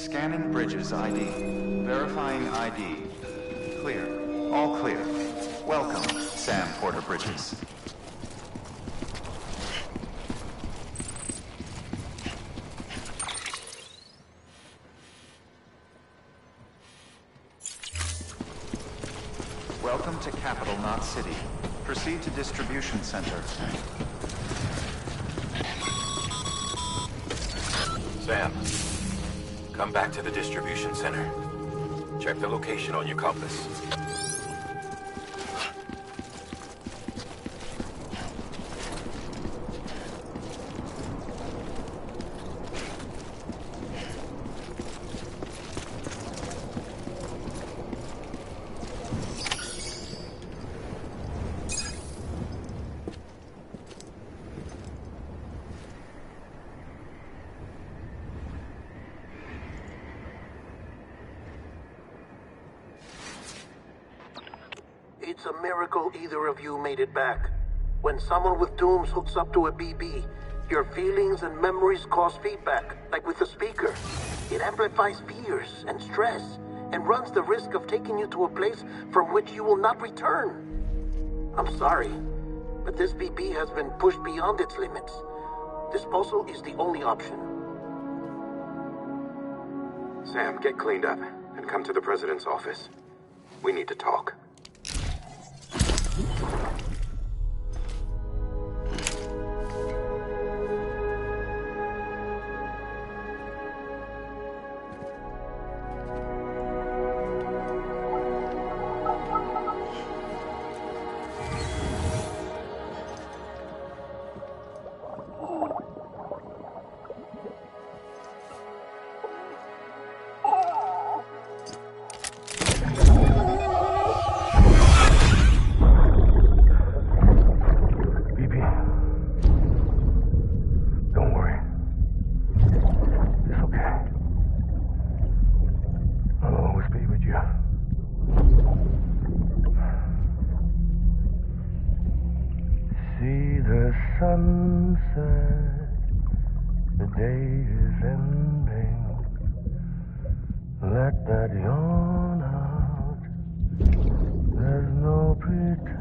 Scanning Bridges ID. Verifying ID. Clear. All clear. Welcome, Sam Porter Bridges. Welcome to Capital Knot City. Proceed to Distribution Center. Sam, come back to the Distribution Center. Check the location on your compass. It's a miracle either of you made it back. When someone with dooms hooks up to a BB, your feelings and memories cause feedback, like with the speaker. It amplifies fears and stress, and runs the risk of taking you to a place from which you will not return. I'm sorry, but this BB has been pushed beyond its limits. Disposal is the only option. Sam, get cleaned up and come to the President's office. We need to talk. Sunset, the day is ending. Let that yawn out. There's no pretending.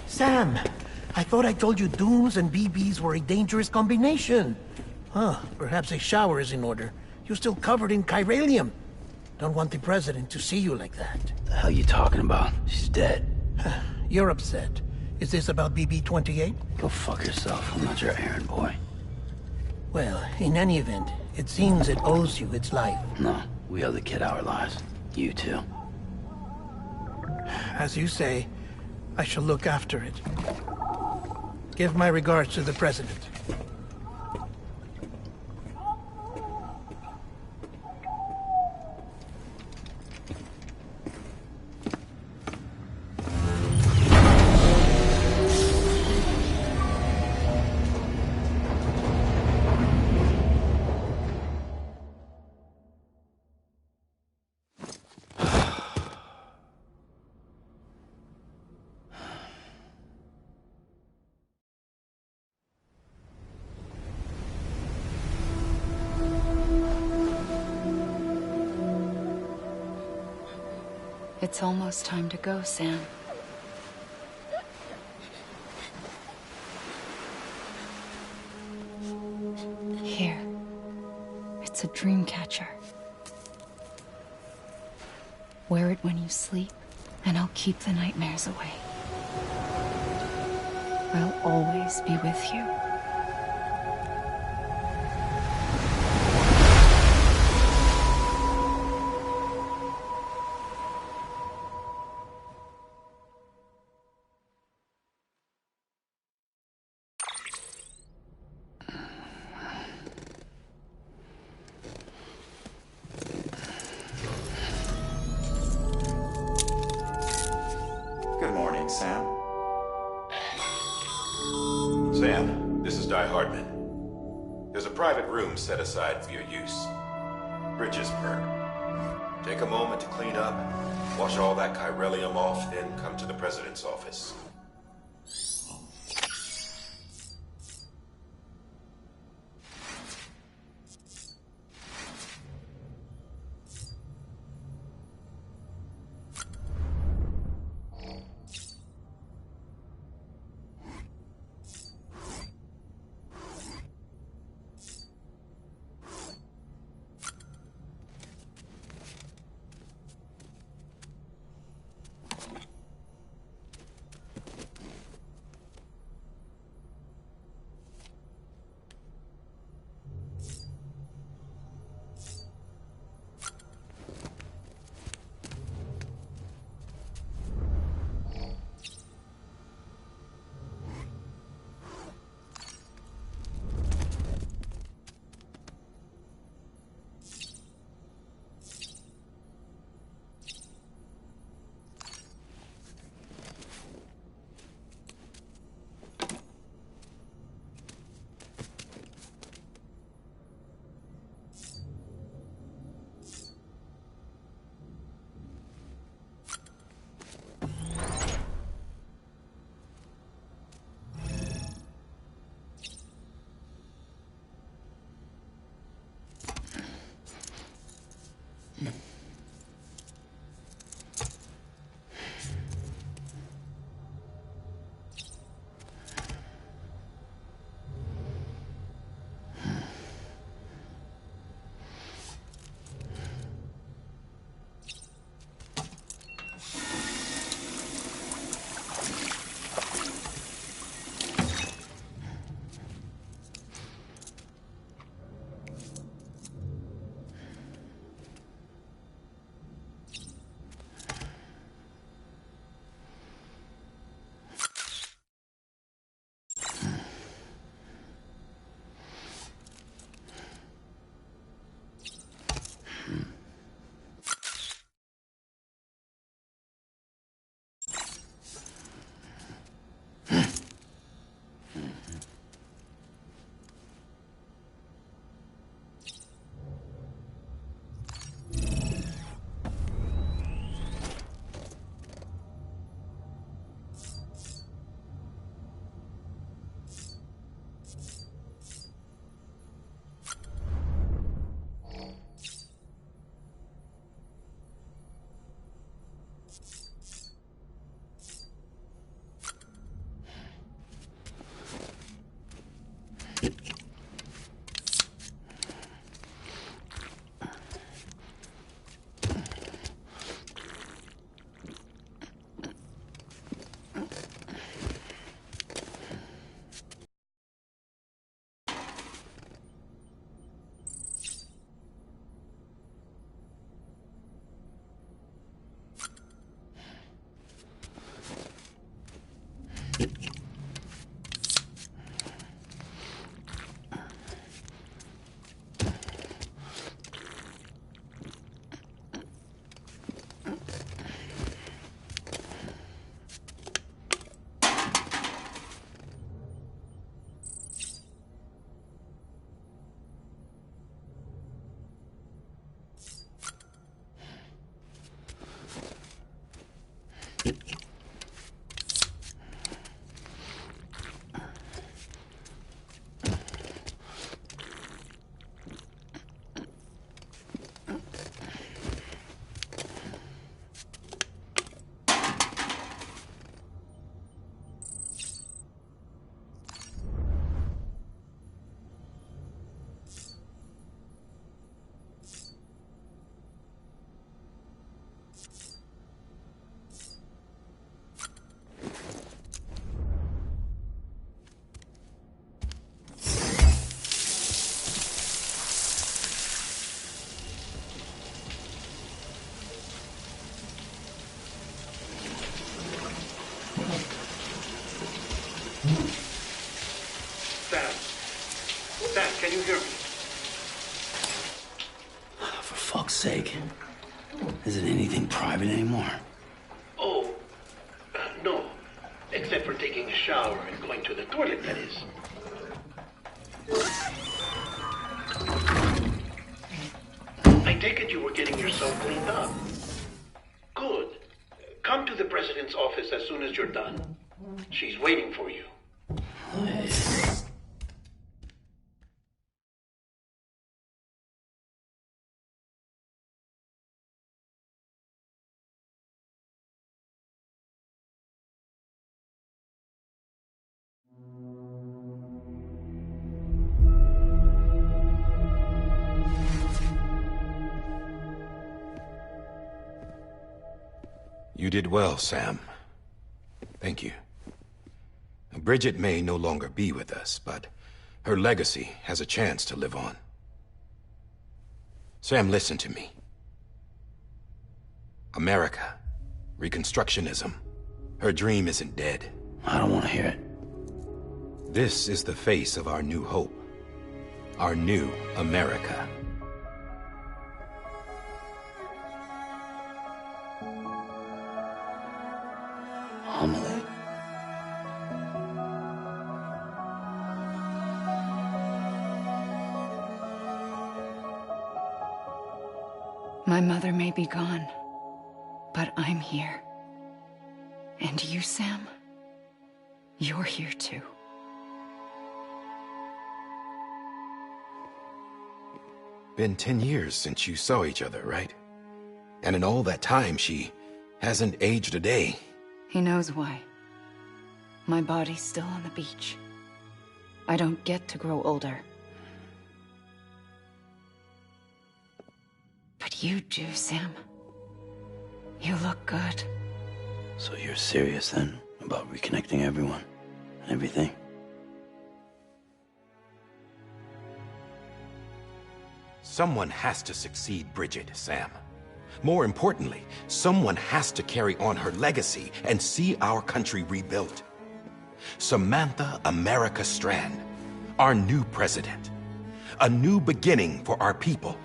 Sam, I thought I told you dooms and BBs were a dangerous combination. Huh, perhaps a shower is in order. You're still covered in chiralium. Don't want the President to see you like that. The hell you talking about? She's dead. You're upset. Is this about BB-28? Go fuck yourself. I'm not your errand boy. Well, in any event, it seems it owes you its life. No, we owe the kid our lives. You too. As you say, I shall look after it. Give my regards to the President. It's almost time to go, Sam. Here. It's a dream catcher. Wear it when you sleep and I'll keep the nightmares away. I'll always be with you. Good morning, Sam. Sam, this is Di Hardman. There's a private room set aside for your use. Bridges perk. Take a moment to clean up, wash all that chiralium off, then come to the President's office. Sam. Sam, can you hear me? For fuck's sake. Is it anything private anymore? Oh, no. Except for taking a shower and going to the toilet, that is. I take it you were getting yourself cleaned up. Good. Come to the president's office as soon as you're done. She's waiting for you. You did well, Sam. Thank you. Bridget may no longer be with us, but her legacy has a chance to live on. Sam, listen to me. America, Reconstructionism, her dream isn't dead. I don't want to hear it. This is the face of our new hope. Our new America. Amelie. My mother may be gone, but I'm here. And you, Sam? You're here too. Been 10 years since you saw each other, right? And in all that time, she hasn't aged a day. He knows why. My body's still on the beach. I don't get to grow older. But you do, Sam. You look good. So you're serious then about reconnecting everyone and everything? Someone has to succeed Bridget, Sam. More importantly, someone has to carry on her legacy and see our country rebuilt. Samantha America Strand, our new president. A new beginning for our people,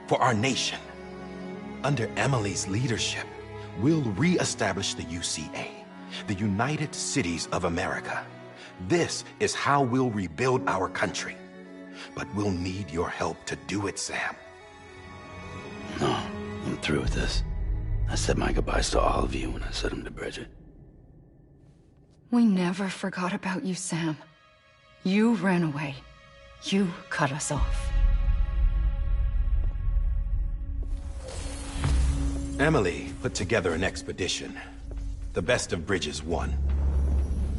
for our nation. Under Emily's leadership, we'll re-establish the UCA, the United Cities of America. This is how we'll rebuild our country. But we'll need your help to do it, Sam. No, I'm through with this. I said my goodbyes to all of you when I said them to Bridget. We never forgot about you, Sam. You ran away. You cut us off. Emily put together an expedition. The best of Bridges won,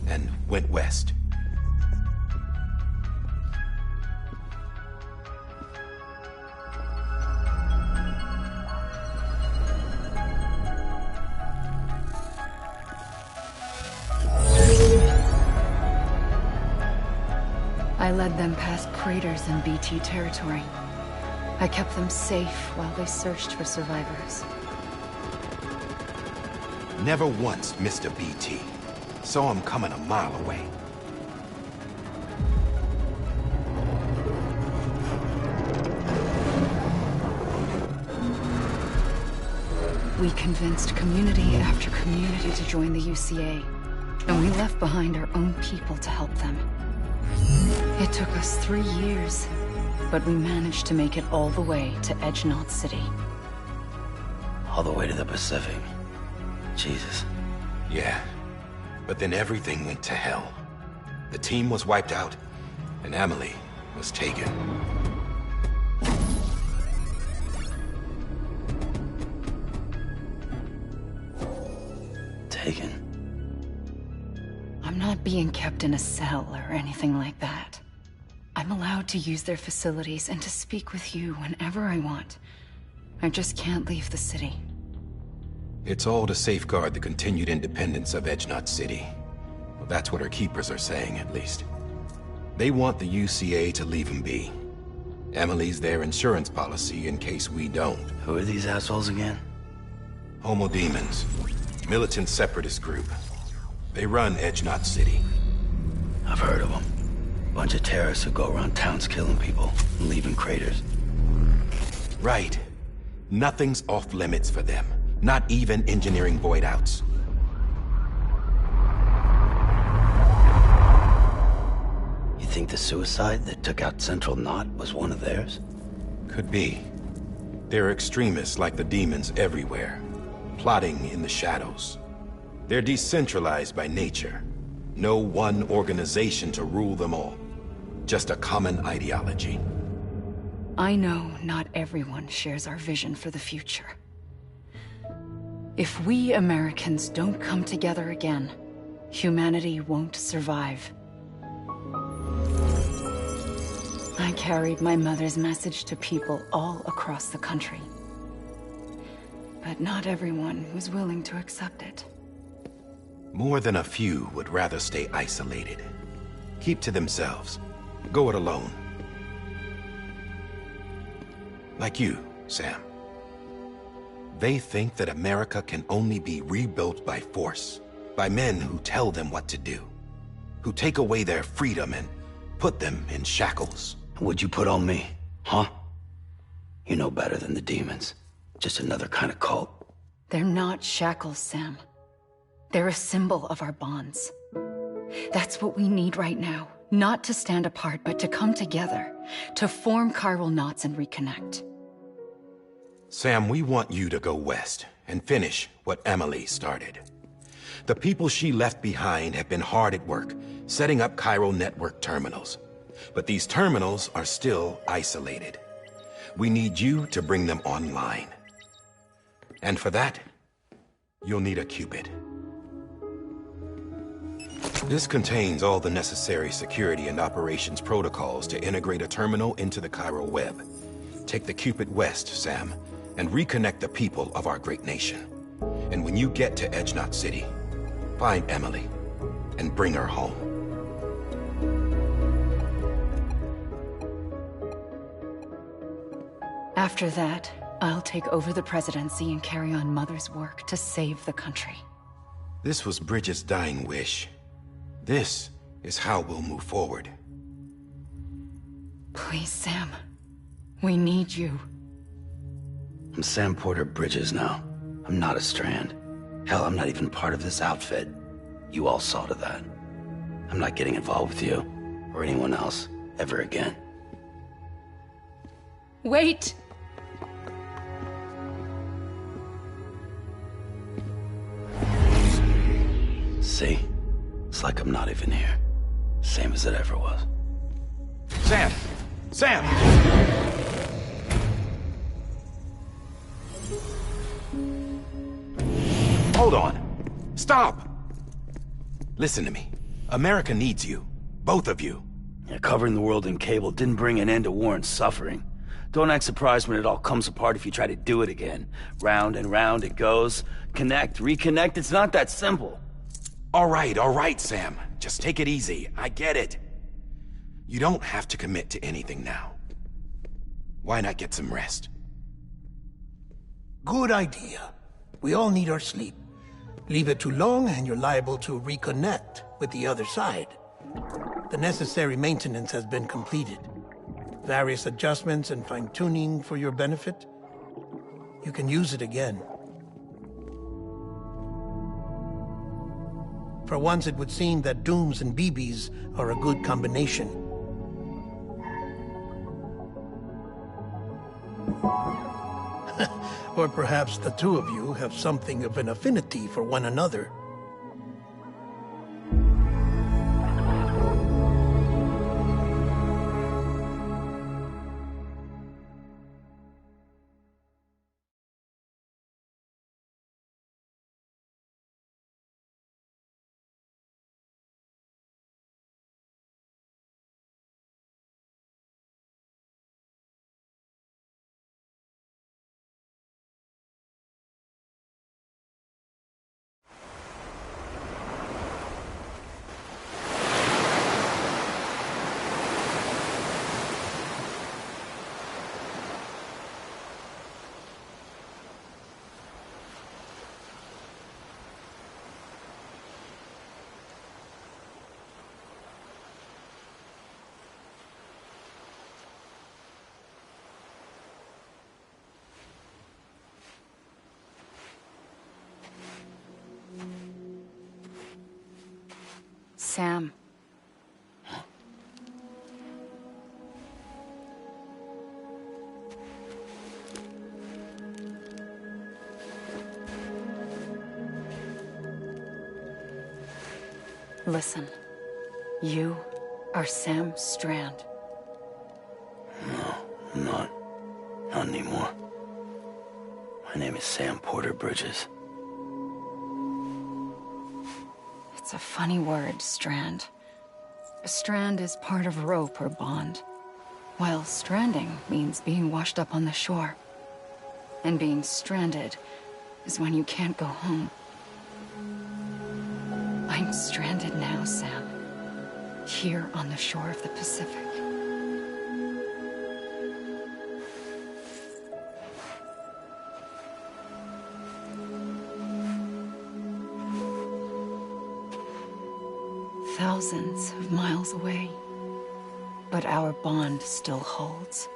and went west. I led them past craters in BT territory. I kept them safe while they searched for survivors. Never once missed a BT. Saw him coming a mile away. We convinced community after community to join the UCA, and we left behind our own people to help them. It took us 3 years, but we managed to make it all the way to Edgenot City. All the way to the Pacific. Jesus. Yeah, but then everything went to hell. The team was wiped out, and Emily was taken. Taken? I'm not being kept in a cell or anything like that. I'm allowed to use their facilities and to speak with you whenever I want. I just can't leave the city. It's all to safeguard the continued independence of Edgenot City. Well, that's what our keepers are saying, at least. They want the UCA to leave him be. Emily's their insurance policy in case we don't. Who are these assholes again? Homo Demons. Militant separatist group. They run Edgenot City. I've heard of them. Bunch bunch of terrorists who go around towns killing people and leaving craters. Right. Nothing's off limits for them. Not even engineering void outs. You think the suicide that took out Central Knot was one of theirs? Could be. There are extremists like the demons everywhere, plotting in the shadows. They're decentralized by nature. No one organization to rule them all. Just a common ideology. I know not everyone shares our vision for the future. If we Americans don't come together again, humanity won't survive. I carried my mother's message to people all across the country. But not everyone was willing to accept it. More than a few would rather stay isolated. Keep to themselves. Go it alone. Like you, Sam. They think that America can only be rebuilt by force, by men who tell them what to do, who take away their freedom and put them in shackles. What'd you put on me, huh? You know better than the demons. Just another kind of cult. They're not shackles, Sam. They're a symbol of our bonds. That's what we need right now. Not to stand apart, but to come together, to form chiral knots and reconnect. Sam, we want you to go west and finish what Emily started. The people she left behind have been hard at work, setting up chiral network terminals. But these terminals are still isolated. We need you to bring them online. And for that, you'll need a Cupid. This contains all the necessary security and operations protocols to integrate a terminal into the chiral web. Take the Cupid west, Sam, and reconnect the people of our great nation. And when you get to Edge Knot City, find Emily and bring her home. After that, I'll take over the presidency and carry on Mother's work to save the country. This was Bridget's dying wish. This is how we'll move forward. Please, Sam. We need you. I'm Sam Porter Bridges now. I'm not a Strand. Hell, I'm not even part of this outfit. You all saw to that. I'm not getting involved with you, or anyone else, ever again. Wait! See? It's like I'm not even here. Same as it ever was. Sam! Sam! Hold on. Stop! Listen to me. America needs you. Both of you. Yeah, covering the world in cable didn't bring an end to war and suffering. Don't act surprised when it all comes apart if you try to do it again. Round and round it goes. Connect, reconnect, it's not that simple. All right, Sam. Just take it easy. I get it. You don't have to commit to anything now. Why not get some rest? Good idea. We all need our sleep. Leave it too long and you're liable to reconnect with the other side. The necessary maintenance has been completed. Various adjustments and fine-tuning for your benefit. You can use it again. For once, it would seem that Dooms and BBs are a good combination. Or perhaps the two of you have something of an affinity for one another. Sam. Listen, you are Sam Strand. No, I'm not. Not anymore. My name is Sam Porter Bridges. It's a funny word, Strand. A strand is part of rope or bond, while stranding means being washed up on the shore. And being stranded is when you can't go home. I'm stranded now, Sam. Here on the shore of the Pacific. Thousands of miles away, but our bond still holds.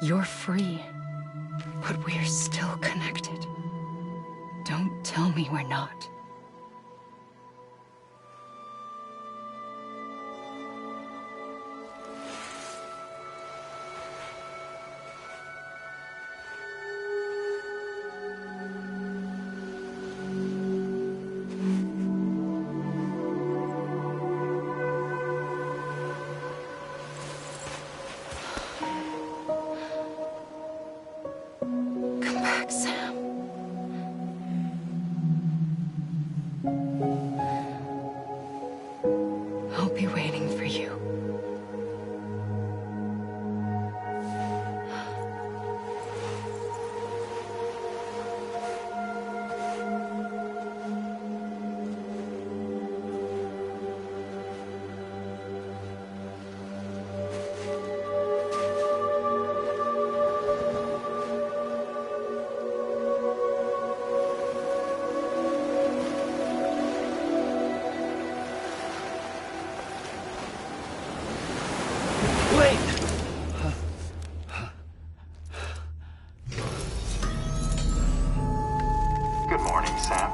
You're free, but we're still connected. Don't tell me we're not. Come back, Sam. I'll be waiting for you. Good morning, Sam.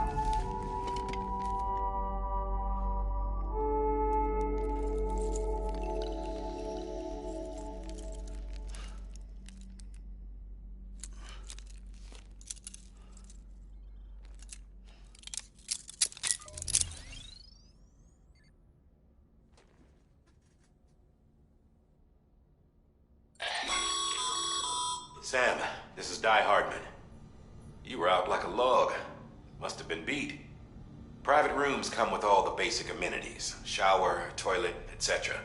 Sam, this is Hardman. You were out like a log. Must have been beat. Private rooms come with all the basic amenities. Shower, toilet, etc.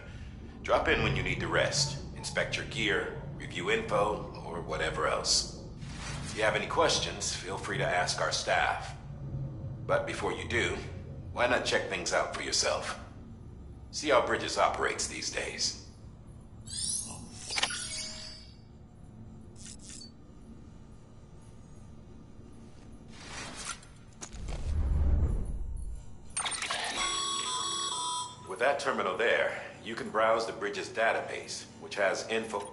Drop in when you need to rest. Inspect your gear, review info, or whatever else. If you have any questions, feel free to ask our staff. But before you do, why not check things out for yourself? See how Bridges operates these days. With that terminal there, you can browse the Bridges database, which has info.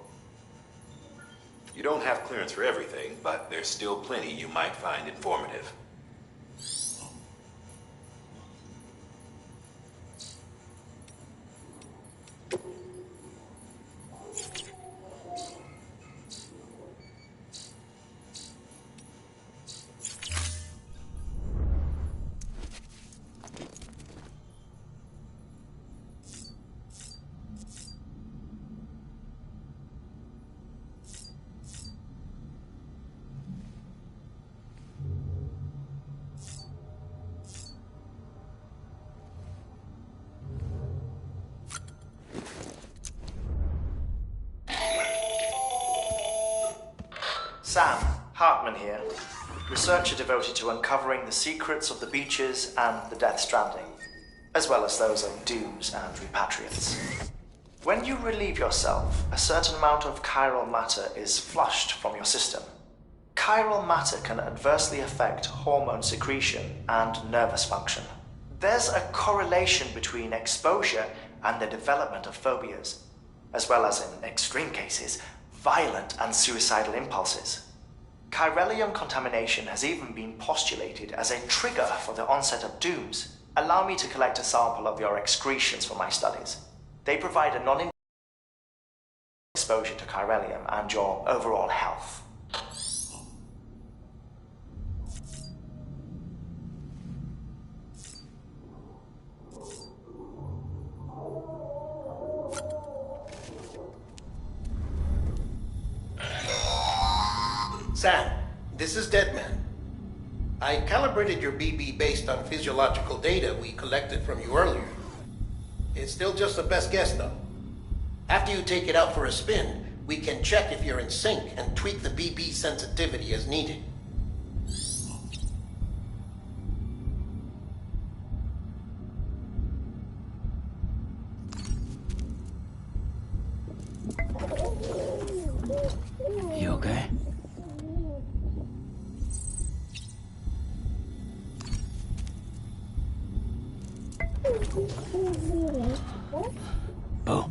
You don't have clearance for everything, but there's still plenty you might find informative. Sam, Hartman here, researcher devoted to uncovering the secrets of the beaches and the Death Stranding, as well as those of dooms and repatriates. When you relieve yourself, a certain amount of chiral matter is flushed from your system. Chiral matter can adversely affect hormone secretion and nervous function. There's a correlation between exposure and the development of phobias. as well as, in extreme cases, violent and suicidal impulses. Chiralium contamination has even been postulated as a trigger for the onset of dooms. Allow me to collect a sample of your excretions for my studies. They provide a non-invasive exposure to chiralium and your overall health. Sam, this is Deadman. I calibrated your BB based on physiological data we collected from you earlier. It's still just a best guess, though. After you take it out for a spin, we can check if you're in sync and tweak the BB sensitivity as needed. You okay? Oh.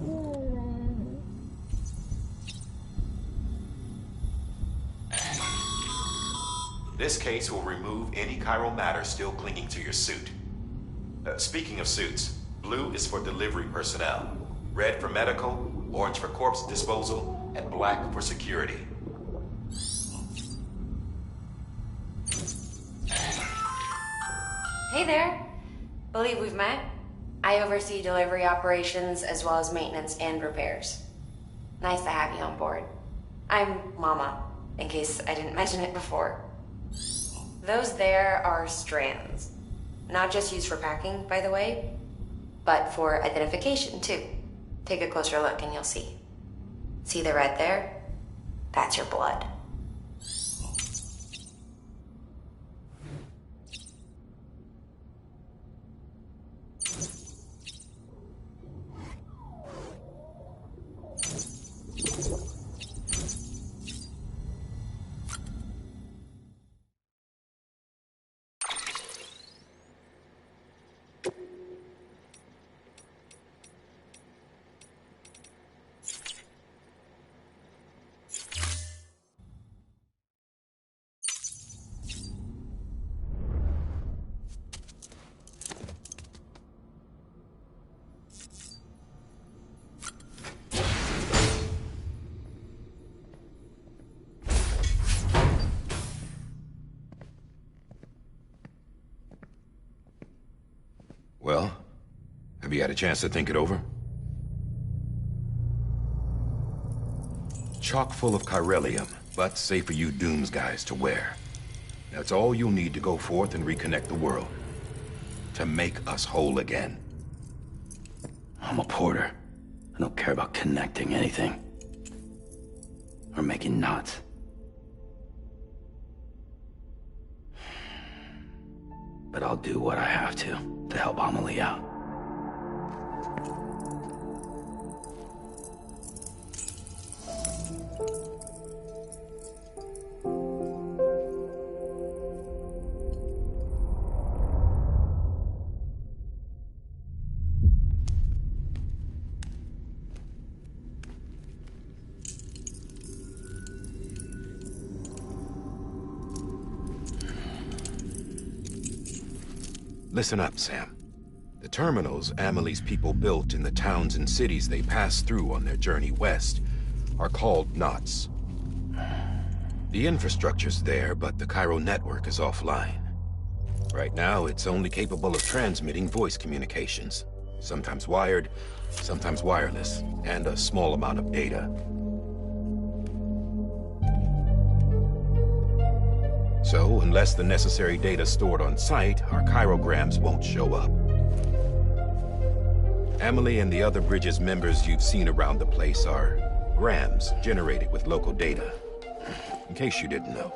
This case will remove any chiral matter still clinging to your suit. Speaking of suits, blue is for delivery personnel, red for medical, orange for corpse disposal, and black for security. Hey there. Believe we've met. I oversee delivery operations as well as maintenance and repairs. Nice to have you on board. I'm Mama, in case I didn't mention it before. Those there are strands. Not just used for packing, by the way, but for identification too. Take a closer look and you'll see. See the red there? That's your blood. Well, have you had a chance to think it over? Chock full of chiralium, but safe for you Dooms guys to wear. That's all you'll need to go forth and reconnect the world. To make us whole again. I'm a porter. I don't care about connecting anything. Or making knots. But I'll do what I have to help Amelie out. Listen up, Sam. The terminals Amelie's people built in the towns and cities they passed through on their journey west are called knots. The infrastructure's there, but the Cairo network is offline. Right now, it's only capable of transmitting voice communications. Sometimes wired, sometimes wireless, and a small amount of data. So, unless the necessary data stored on site, our chirograms won't show up. Amelie and the other Bridges members you've seen around the place are grams generated with local data. In case you didn't know.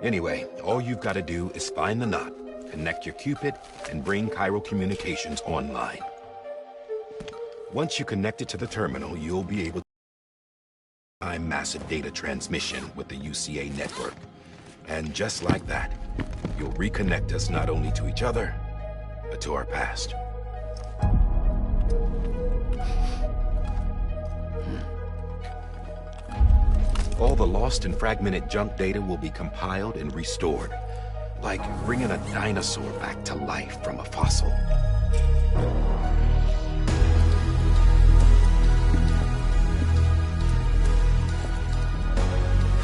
Anyway, all you've got to do is find the knot, connect your Cupid, and bring Cairo communications online. Once you connect it to the terminal, you'll be able to time massive data transmission with the UCA network. And just like that, you'll reconnect us not only to each other, but to our past. All the lost and fragmented junk data will be compiled and restored. Like bringing a dinosaur back to life from a fossil.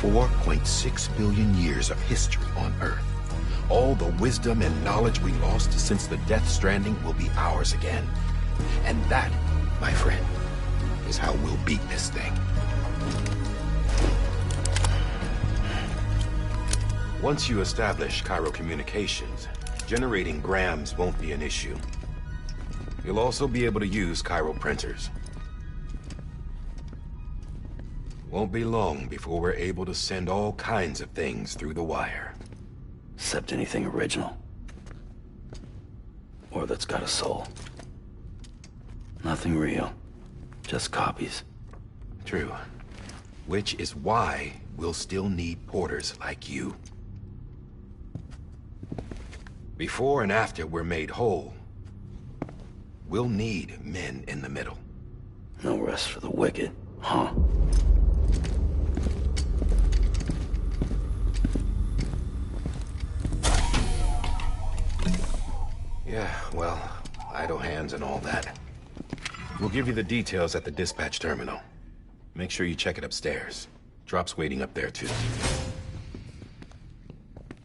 4.6 billion years of history on Earth. All the wisdom and knowledge we lost since the Death Stranding will be ours again. And that, my friend, is how we'll beat this thing. Once you establish Cairo communications, generating grams won't be an issue. You'll also be able to use Cairo printers. Won't be long before we're able to send all kinds of things through the wire. Except anything original. Or that's got a soul. Nothing real. Just copies. True. Which is why we'll still need porters like you. Before and after we're made whole, we'll need men in the middle. No rest for the wicked, huh? Yeah, well, idle hands and all that. We'll give you the details at the dispatch terminal. Make sure you check it upstairs. Drop's waiting up there, too.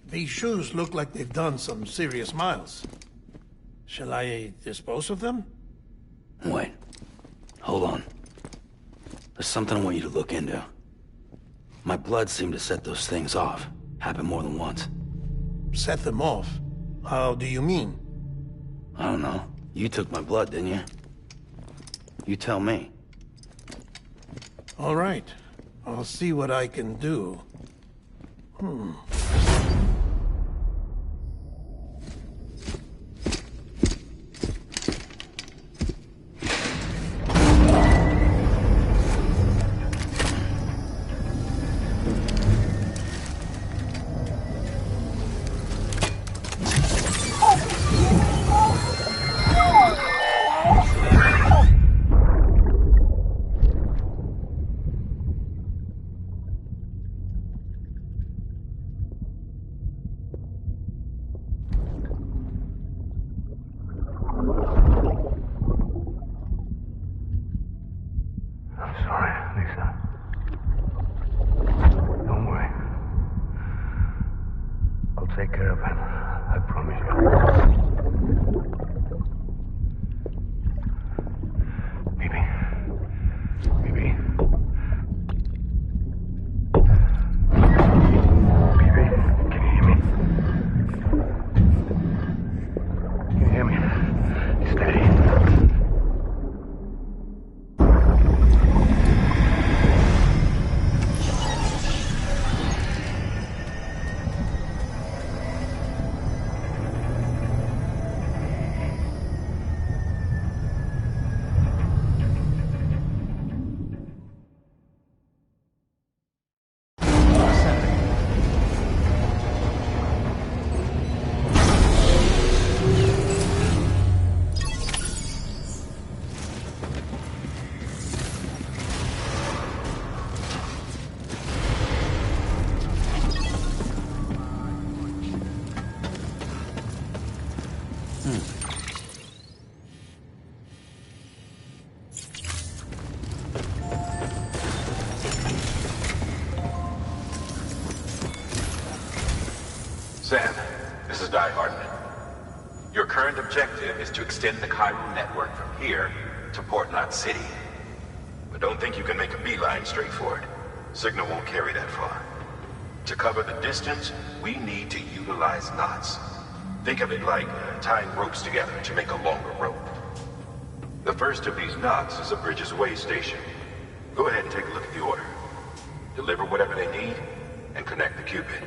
These shoes look like they've done some serious miles. Shall I dispose of them? Wait. Hold on. There's something I want you to look into. My blood seemed to set those things off. Happened more than once. Set them off? How do you mean? I don't know. You took my blood, didn't you? You tell me. All right. I'll see what I can do. Take care of him. I promise you. Baby. Baby. Baby, can you hear me? Can you hear me? Steady. Sam, this is Hardman. Your current objective is to extend the Cairo network from here to Port Knot City. But don't think you can make a beeline straight for it. Signal won't carry that far. To cover the distance, we need to utilize knots. Think of it like tying ropes together to make a longer rope. The first of these knots is a Bridges Way station. Go ahead and take a look at the order. Deliver whatever they need, and connect the Cupid.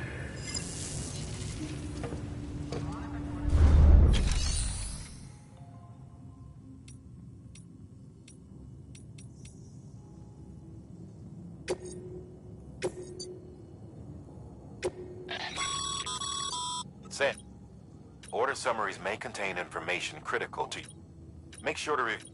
Sam, order summaries may contain information critical to you. Make sure to review.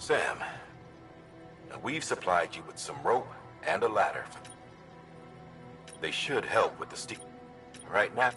Sam, we've supplied you with some rope and a ladder. They should help with the steep. Right now?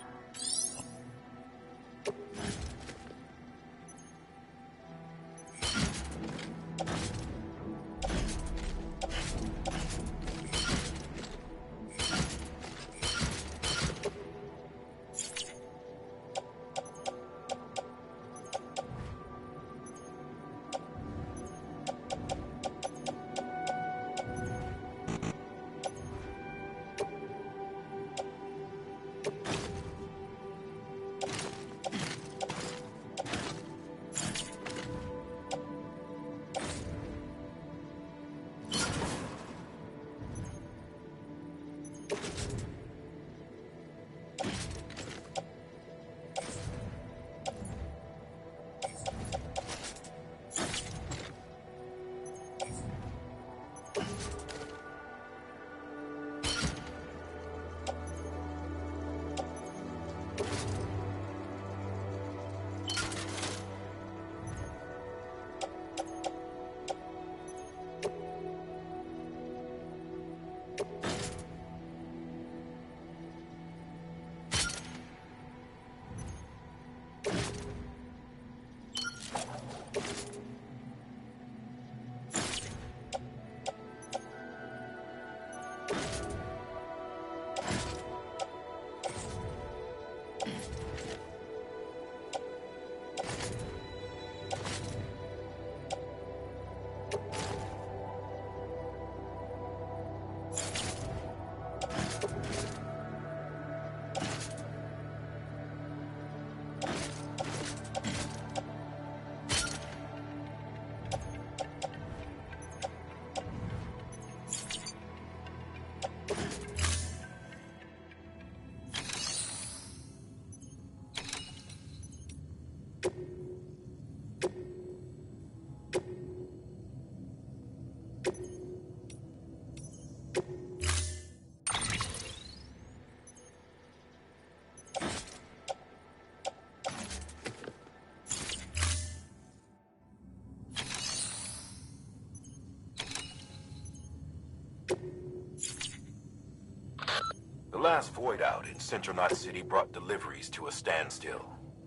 The last void out in Central Knot City brought deliveries to a standstill.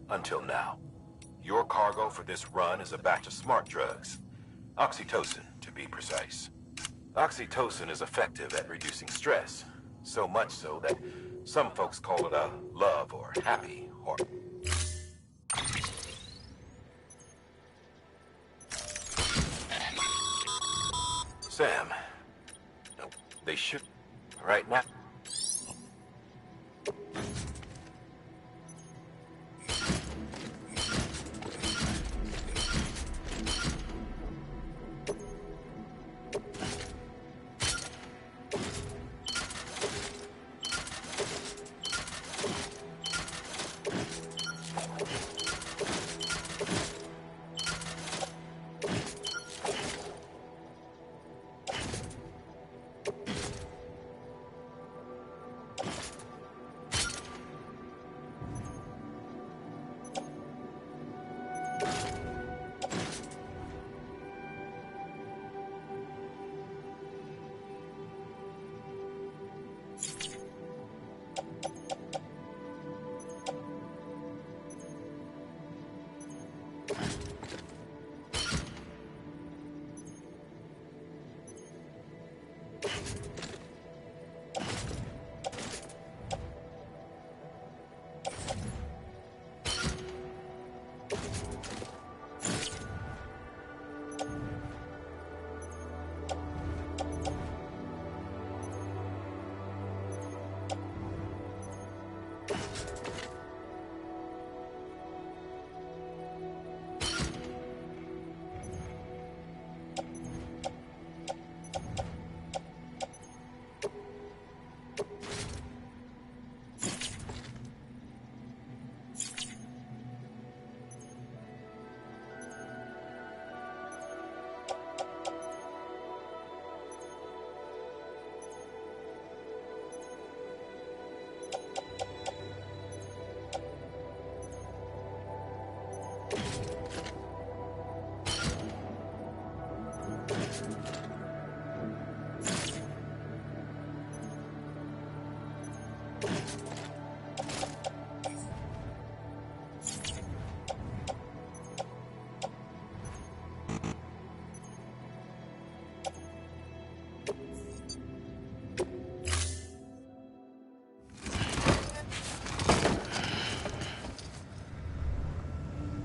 Until now. Your cargo for this run is a batch of smart drugs. Oxytocin, to be precise. Oxytocin is effective at reducing stress. So much so that some folks call it a love or happy hormone. Sam, they should... right now.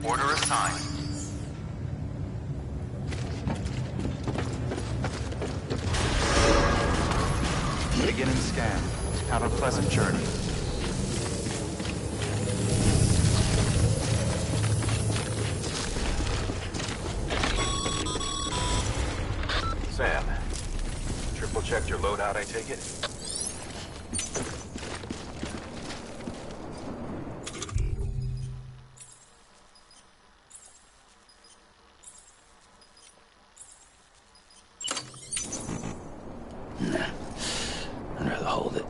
Order assigned. Beginning scan. Have a pleasant journey. Sam, triple checked your loadout, I take it? Nah, I'd rather hold it.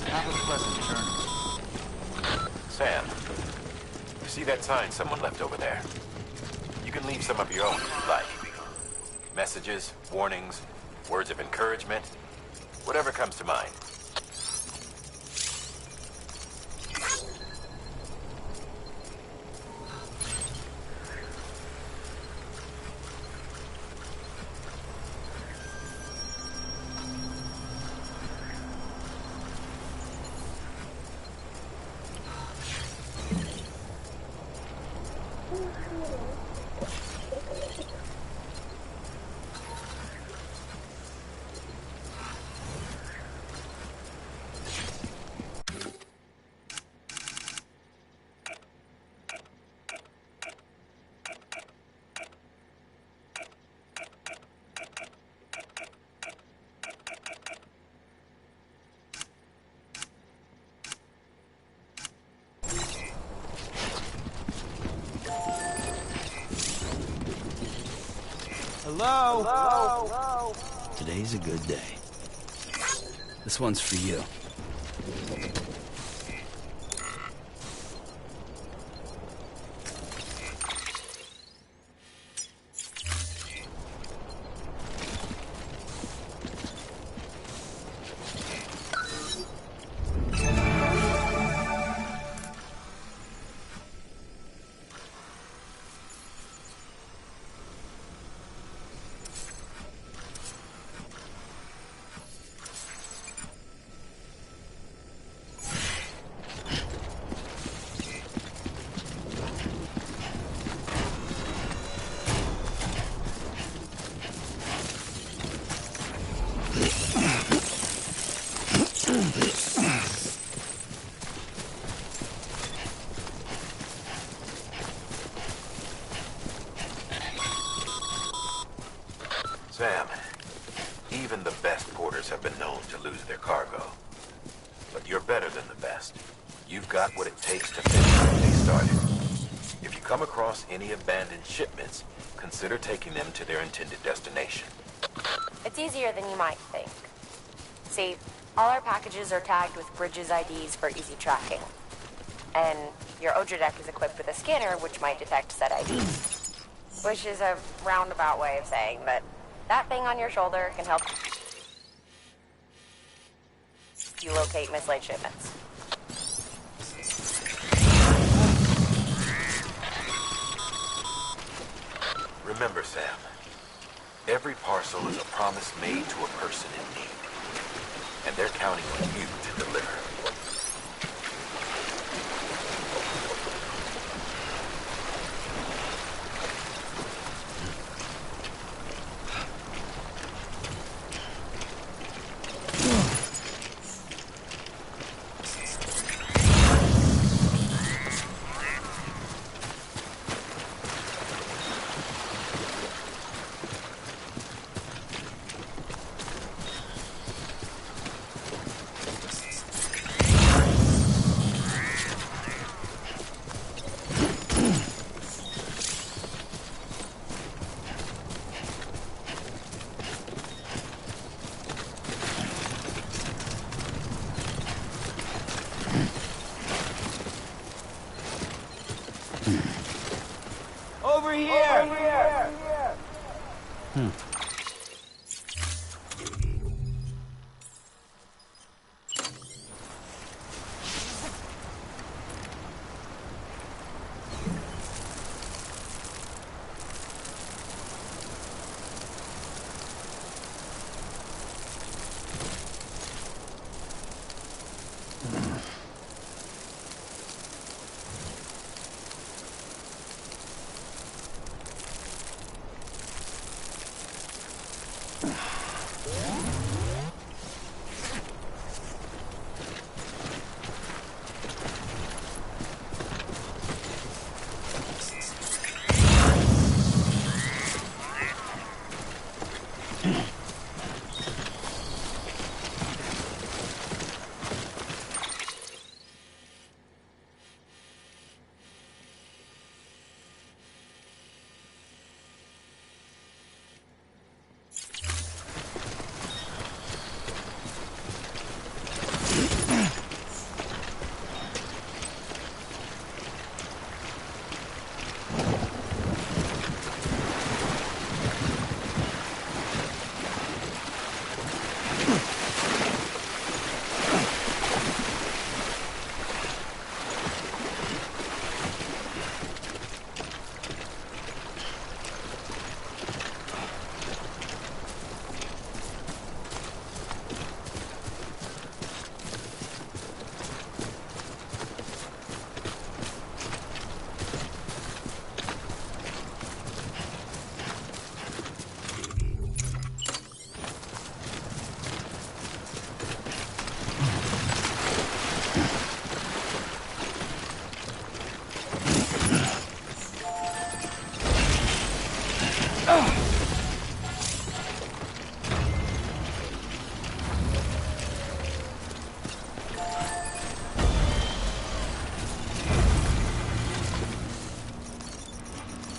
Have a pleasant journey. Sam, you see that sign someone left over there? You can leave some of your own if you like. Messages, warnings, words of encouragement, whatever comes to mind. Hello? Hello? Today's a good day. This one's for you. Sam, even the best porters have been known to lose their cargo. But you're better than the best. You've got what it takes to finish what they started. If you come across any abandoned shipments, consider taking them to their intended destination. It's easier than you might think. See, all our packages are tagged with Bridges IDs for easy tracking. And your Odra deck is equipped with a scanner which might detect said IDs. Which is a roundabout way of saying that thing on your shoulder can help. you locate mislaid shipments. Remember, Sam, every parcel is a promise made to a person in need. And they're counting on you to deliver. Over here!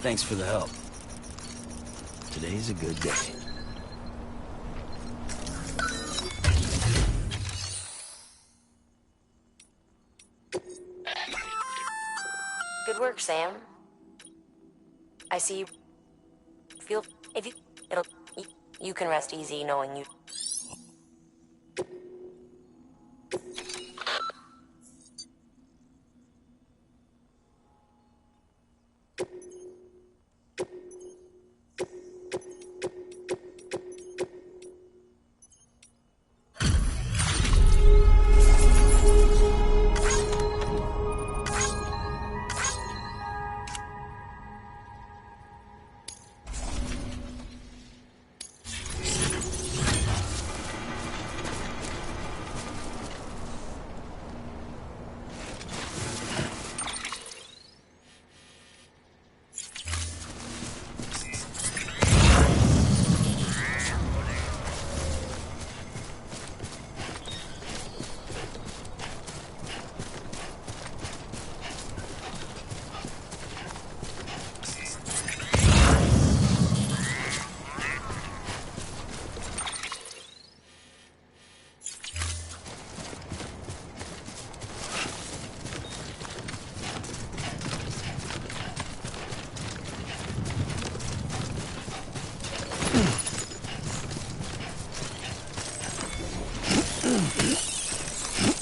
Thanks for the help. Today's a good day. Good work, Sam. I see you feel if you you can rest easy knowing you.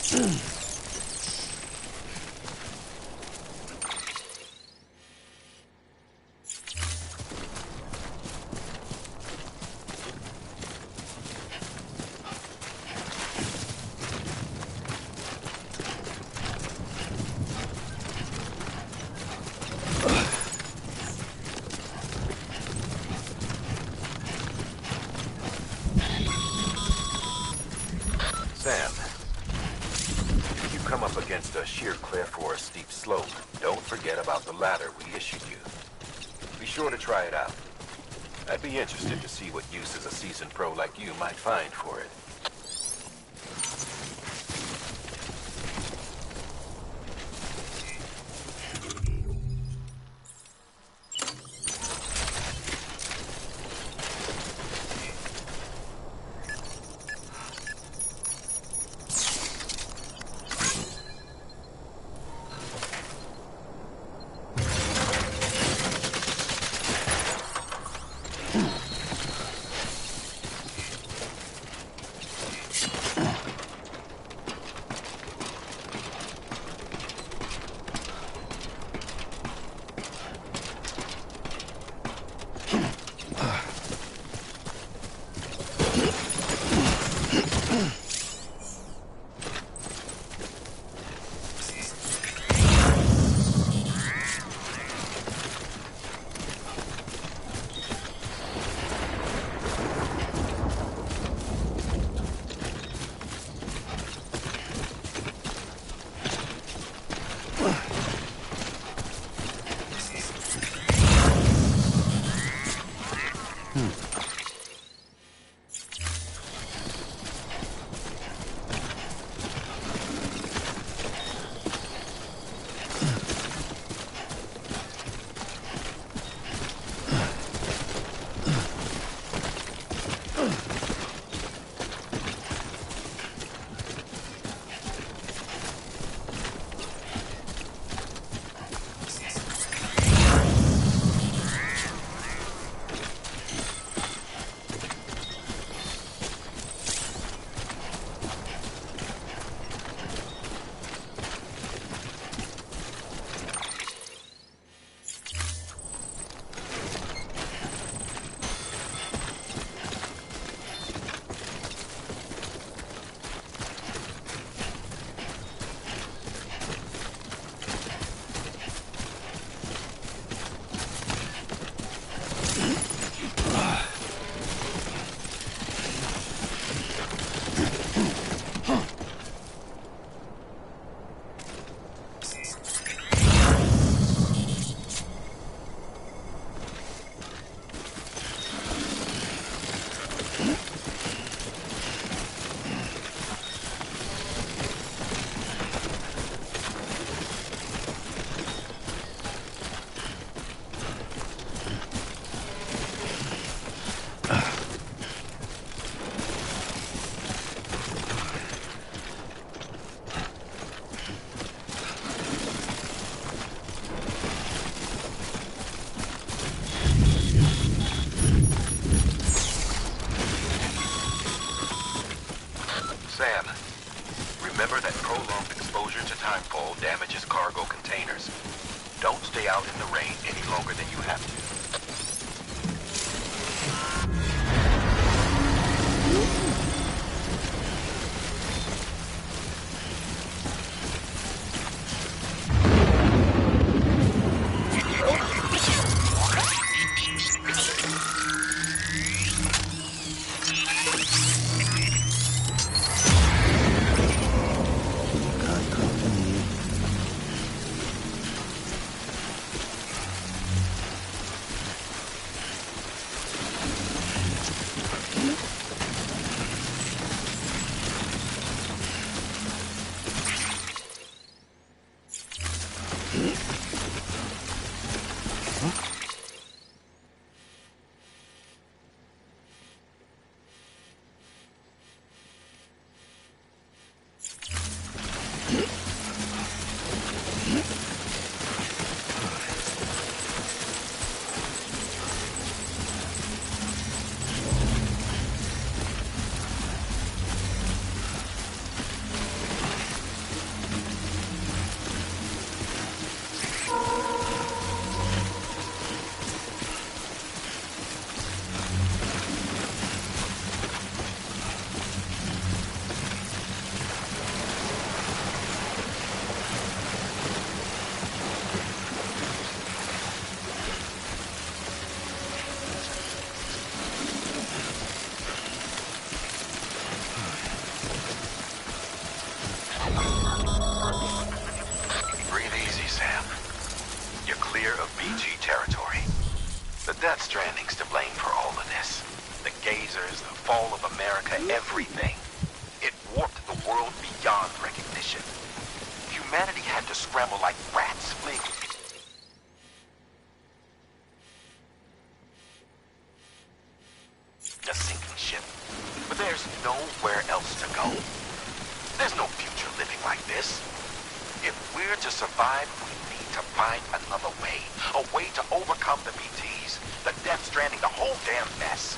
Sam, if you come up against a sheer cliff or a steep slope, don't forget about the ladder we issued you. Be sure to try it out. I'd be interested to see what uses a seasoned pro like you might find for it. Sam, remember that prolonged exposure to timefall damages cargo containers. Don't stay out in the rain any longer than you have to. clear of BG territory. The Death Stranding's to blame for all of this. The gazers, the fall of America, everything. It warped the world beyond recognition. Humanity had to scramble like rats, fleeing. A sinking ship. But there's nowhere else to go. There's no future living like this. If we're to survive, we need to find another way. A way to overcome the BTs, the Death Stranding, the whole damn mess.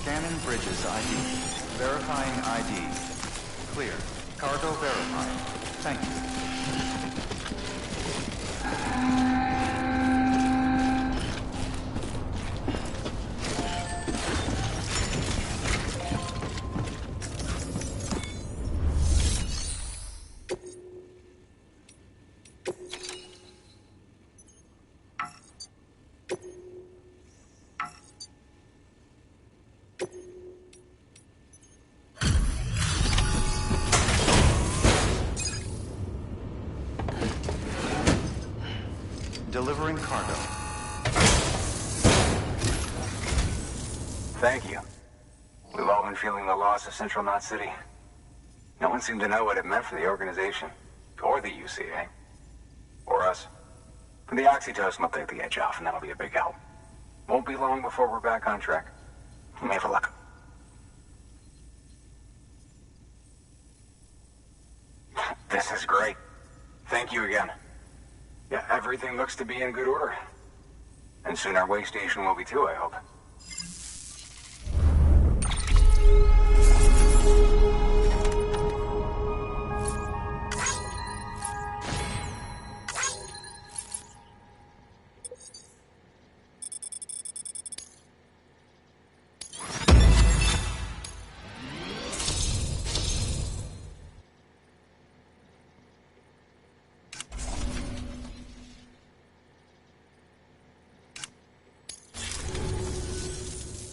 Scanning Bridges ID. Verifying ID. Clear. Cargo verified. Thank you. delivering cargo. Thank you. We've all been feeling the loss of Central Knot City. No one seemed to know what it meant for the organization, or the UCA, or us. The oxytocin will take the edge off, and that'll be a big help. Won't be long before we're back on track. You may have luck. This is great. Thank you again. Yeah, everything looks to be in good order. And soon our way station will be too, I hope.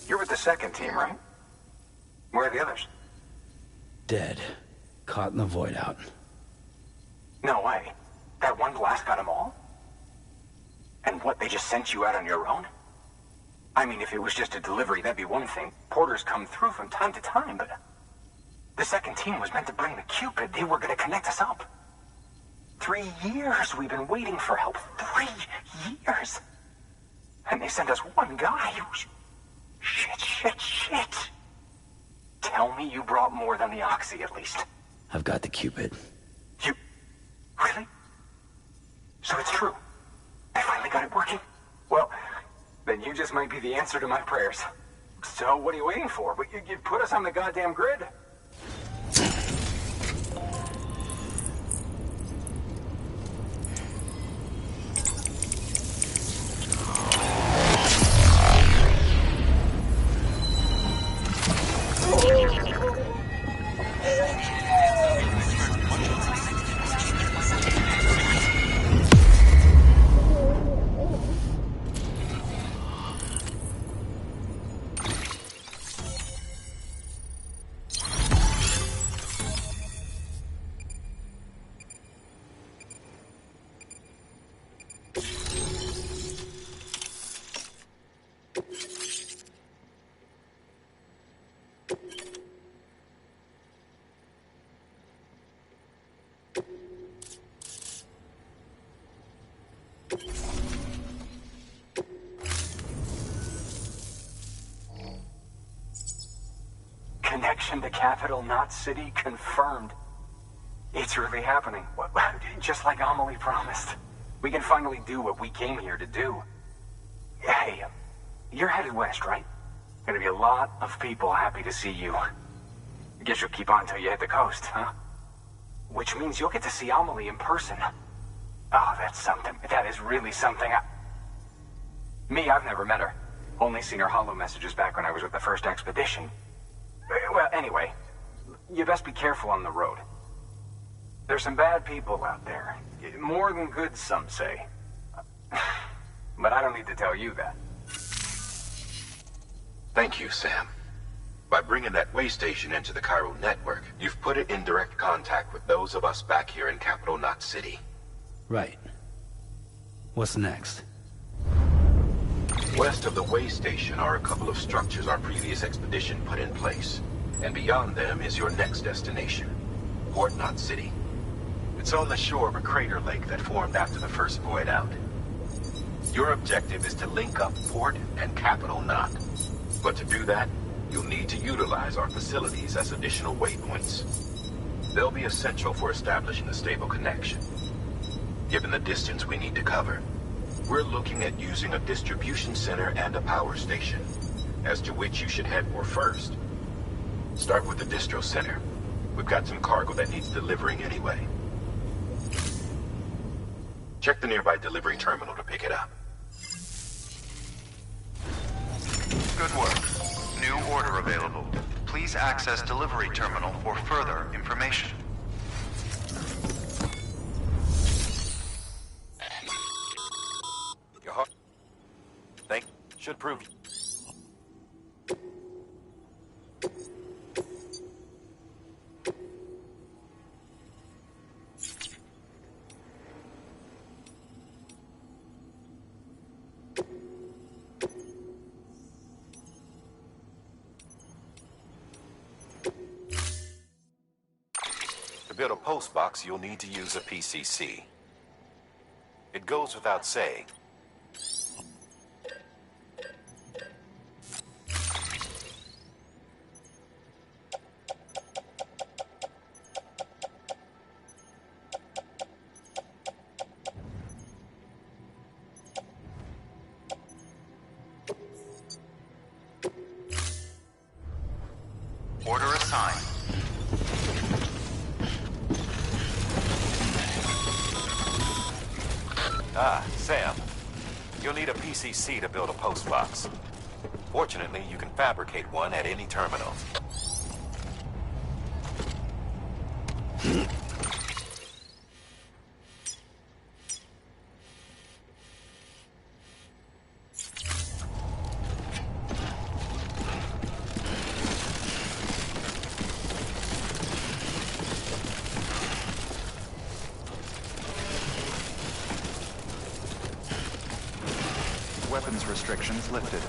You're with the second team, right? Where are the others? Dead. Caught in the void out. No way. That one blast got them all? And what, they just sent you out on your own? I mean, if it was just a delivery, that'd be one thing. Porters come through from time to time, but... The second team was meant to bring the Cupid. They were gonna connect us up. 3 years we've been waiting for help. 3 years! And they sent us one guy who's... Shit. Tell me you brought more than the Oxy, at least. I've got the Cupid. You... Really? So it's true. I finally got it working? Well, then you just might be the answer to my prayers. So what are you waiting for? You put us on the goddamn grid. Connection to Capital Knot City confirmed. It's really happening. Just like Amelie promised. We can finally do what we came here to do. Hey, you're headed west, right? Gonna be a lot of people happy to see you. I guess you'll keep on till you hit the coast, huh? Which means you'll get to see Amelie in person. Oh, that's something. That is really something. Me, I've never met her. Only seen her holo messages back when I was with the first expedition. Well, anyway, you best be careful on the road. There's some bad people out there. More than good, some say. But I don't need to tell you that. Thank you, Sam. By bringing that way station into the Cairo network, you've put it in direct contact with those of us back here in Capital Knot City. Right. What's next? West of the way station are a couple of structures our previous expedition put in place. And beyond them is your next destination, Port Knot City. It's on the shore of a crater lake that formed after the first void out. Your objective is to link up Port and Capital Knot. But to do that, you'll need to utilize our facilities as additional waypoints. They'll be essential for establishing a stable connection. Given the distance we need to cover, we're looking at using a distribution center and a power station, as to which you should head for first. Start with the distro center. We've got some cargo that needs delivering anyway. Check the nearby delivery terminal to pick it up. Good work. New order available. Please access delivery terminal for further information. Your heart. Should prove. build a post box, you'll need to use a PCC. It goes without saying. Order assigned. Ah, Sam. You'll need a PCC to build a post box. Fortunately, you can fabricate one at any terminal. Weapons restrictions lifted.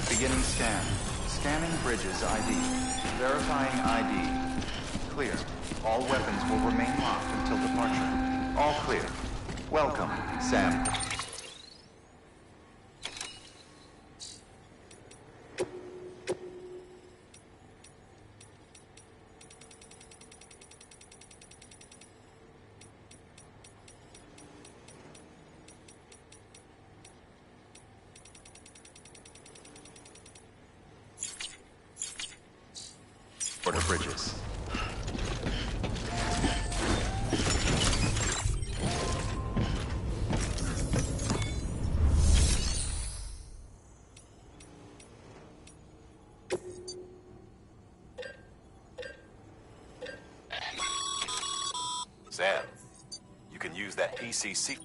Beginning scan. Scanning bridges ID. Verifying ID. Clear. All weapons will remain locked until departure. All clear. Welcome, Sam. Order bridges. Sam, you can use that PCC.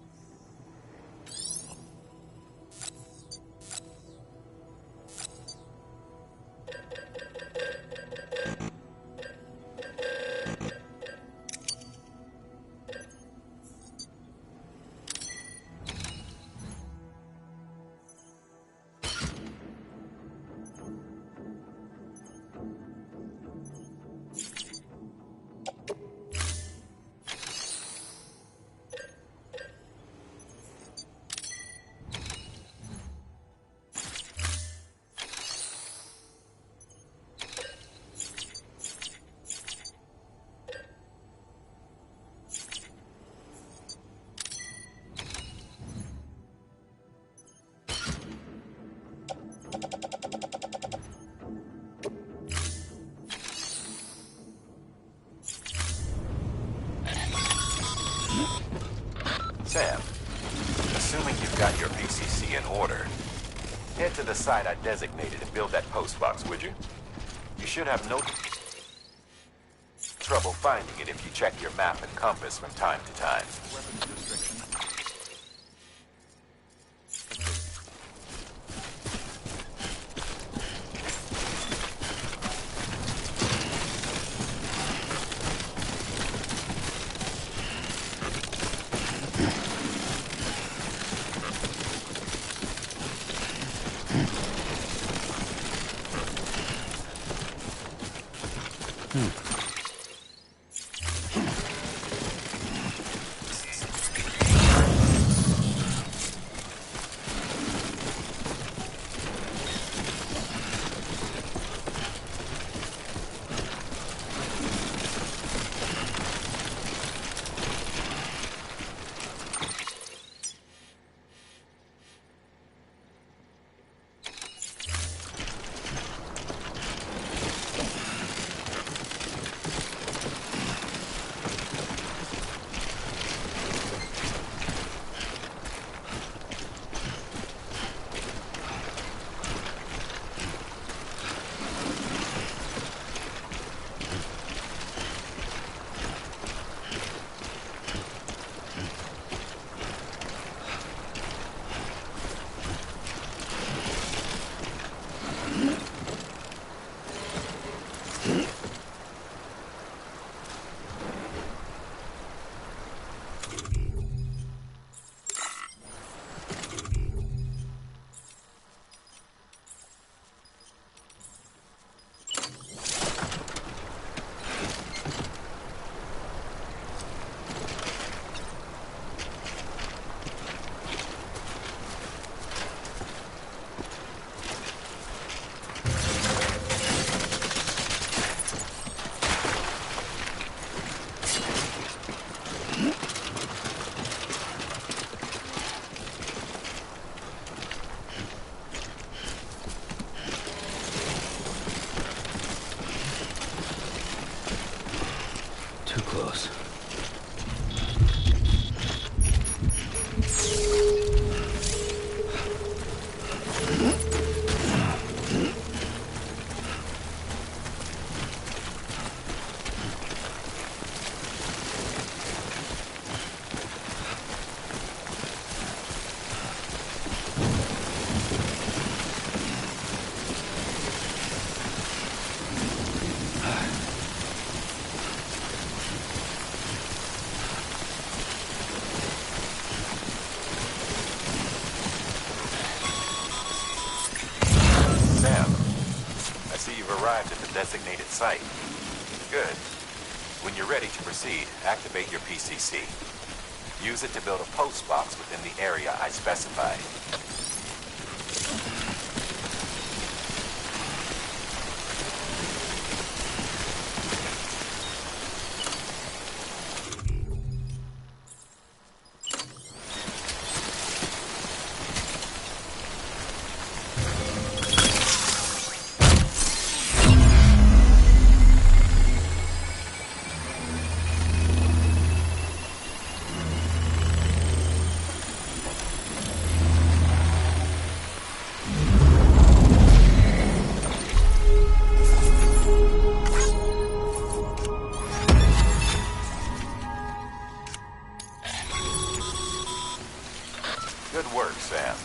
Sam, assuming you've got your PCC in order, head to the site I designated and build that post box, would you? You should have no trouble finding it if you check your map and compass from time to time. Weapons restrictions. arrived at the designated site. Good. When you're ready to proceed, activate your PCC. Use it to build a post box within the area I specified. Good work, Sam.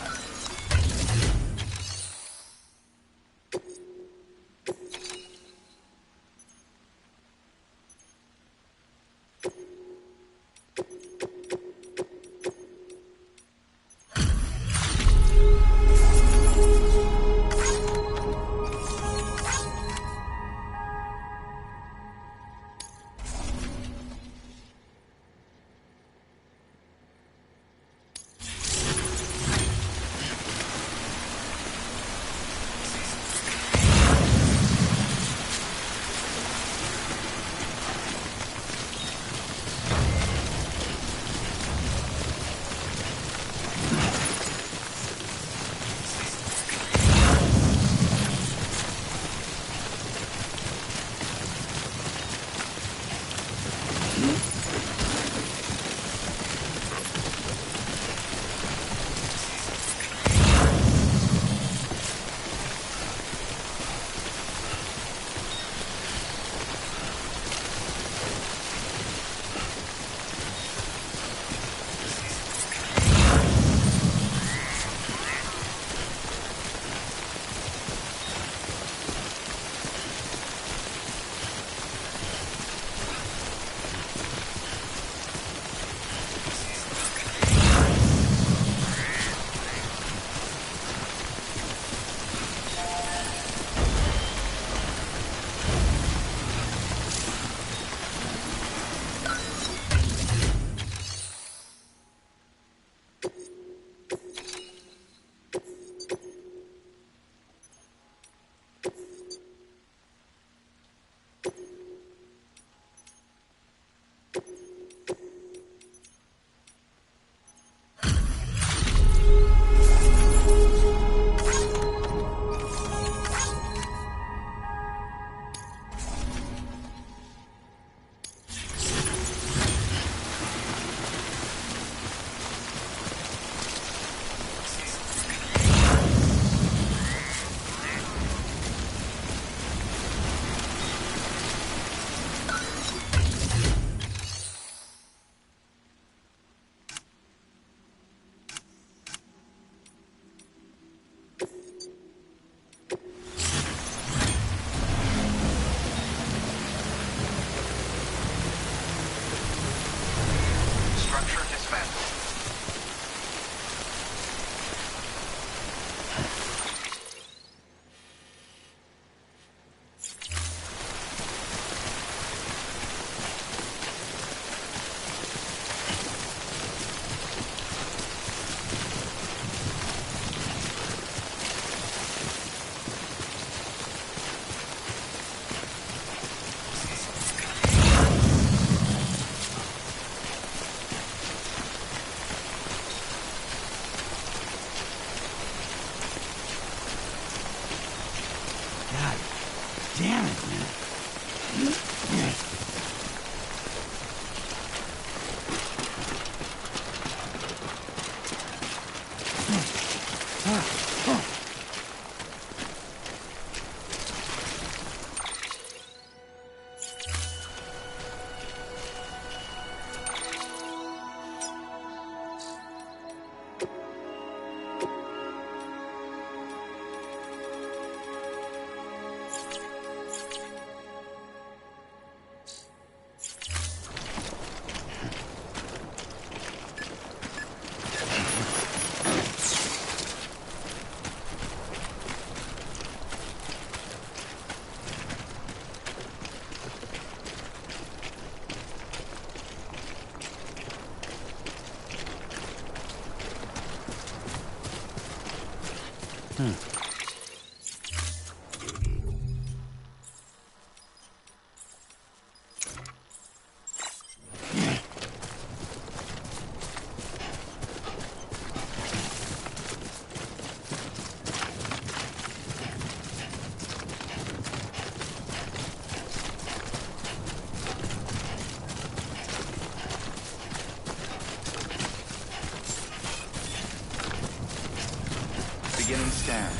Beginning scan.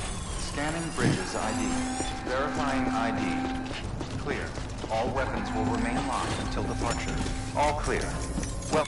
Scanning bridges ID. Verifying ID. Clear. All weapons will remain locked until departure. All clear. Well...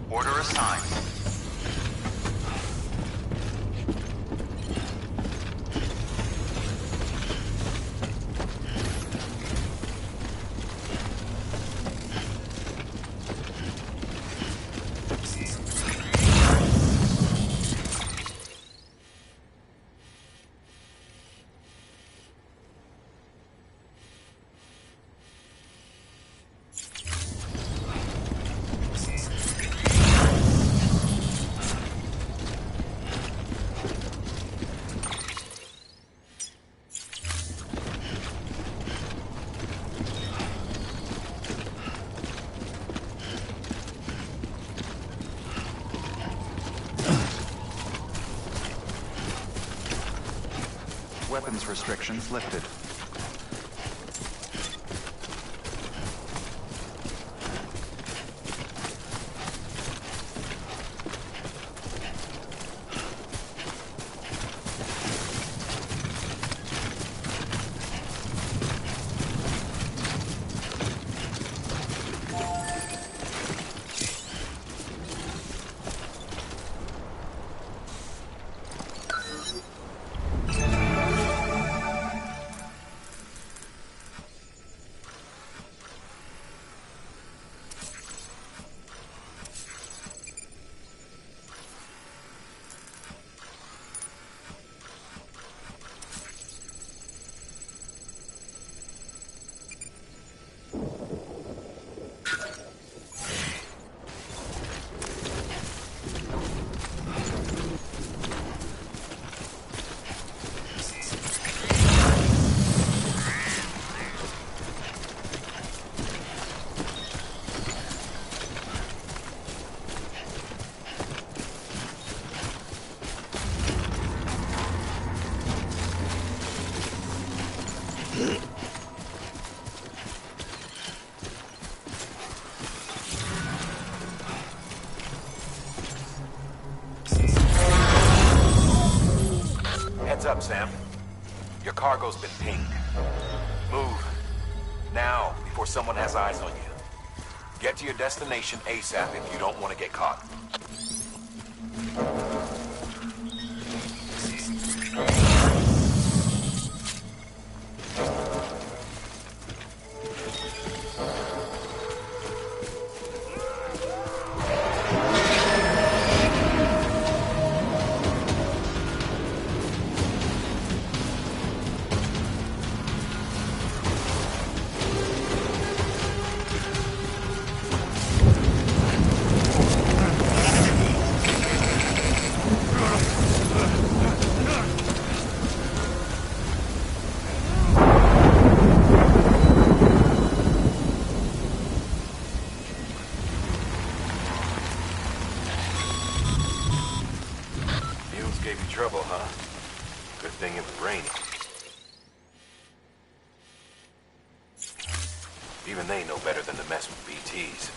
Order assigned. Weapons restrictions lifted. Heads up, Sam. Your cargo's been pinged. Move. Now, before someone has eyes on you. Get to your destination ASAP if you don't want to get caught. Gave you trouble, huh? Good thing it was raining. Even they know better than to mess with BTs.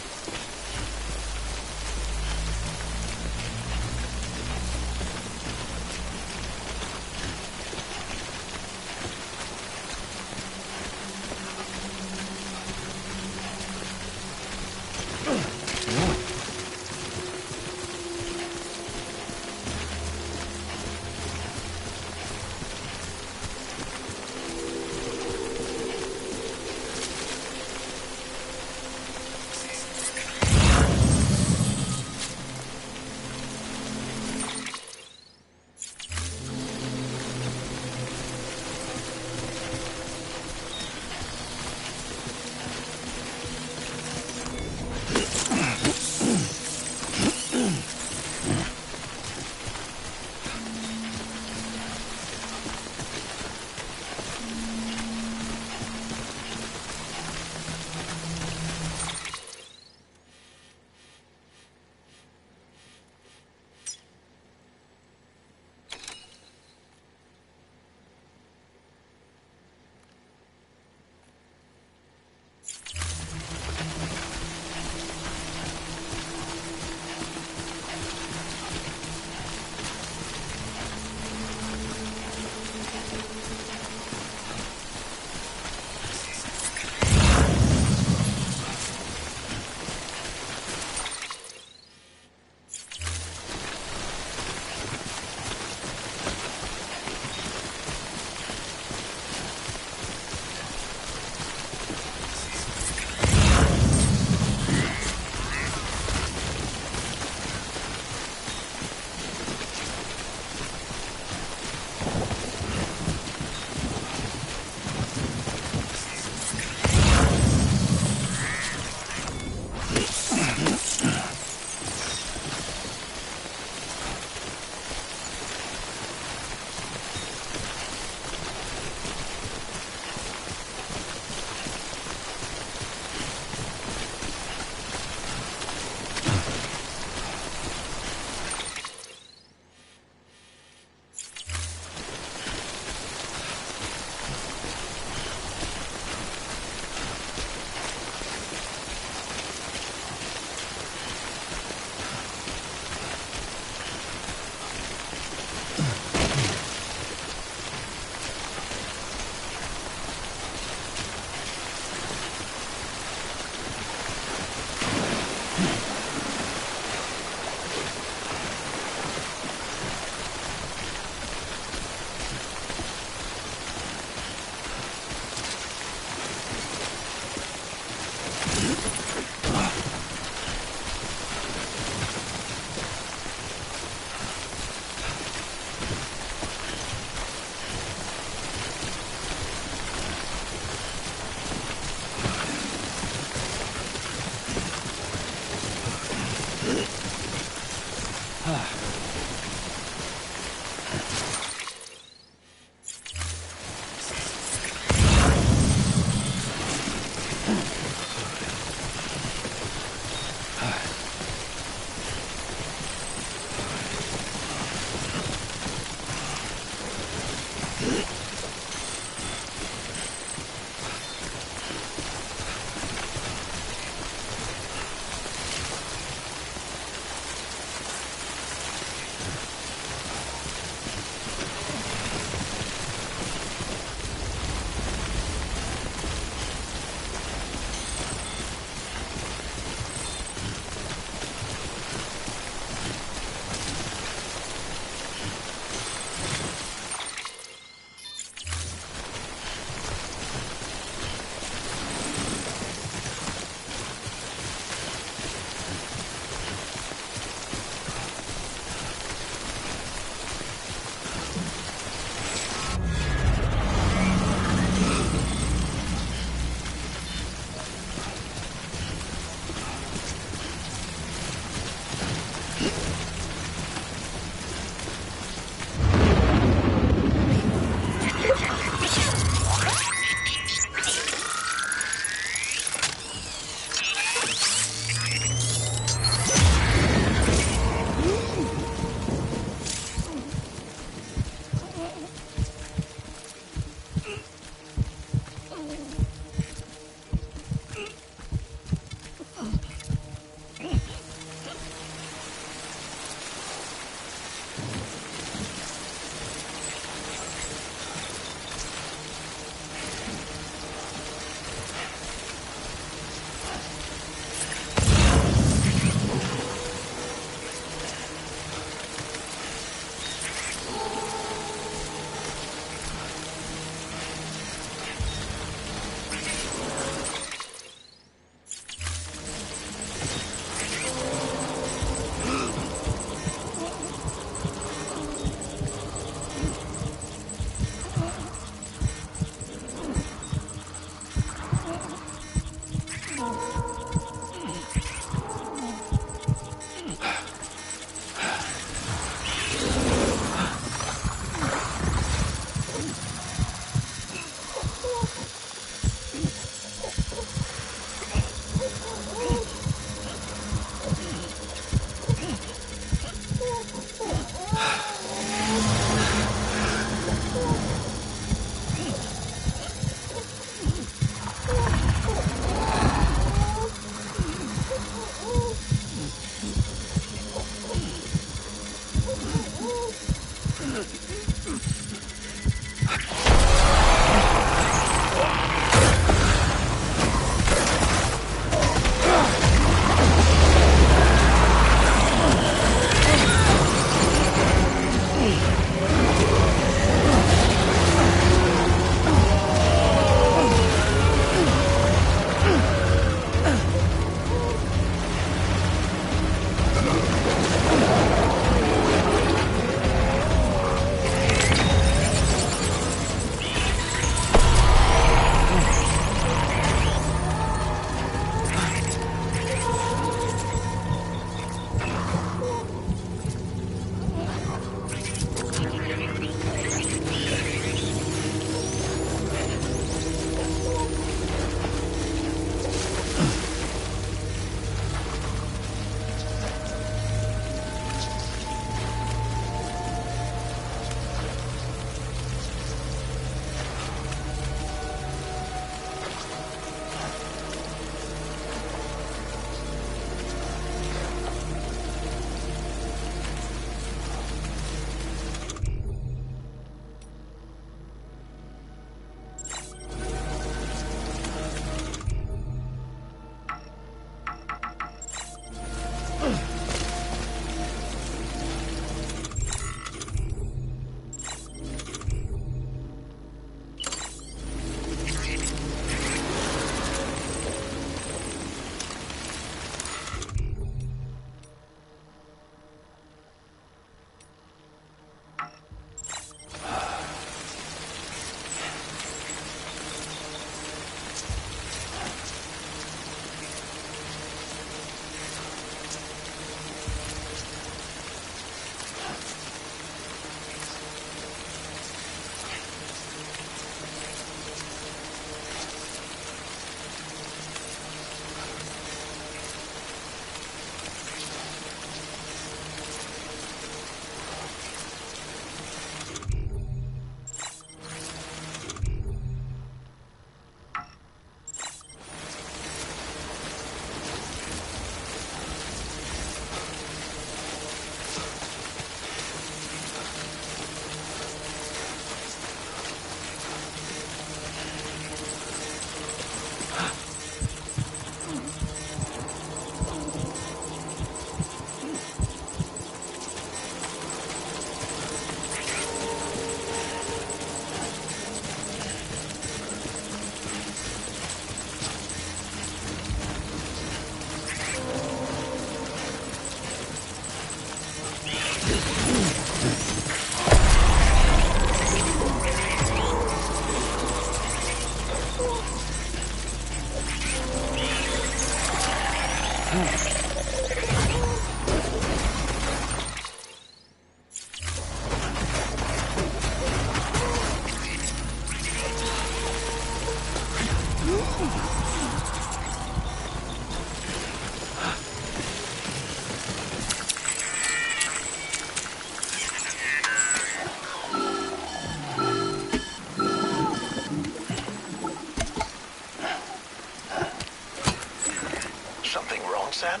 Sam?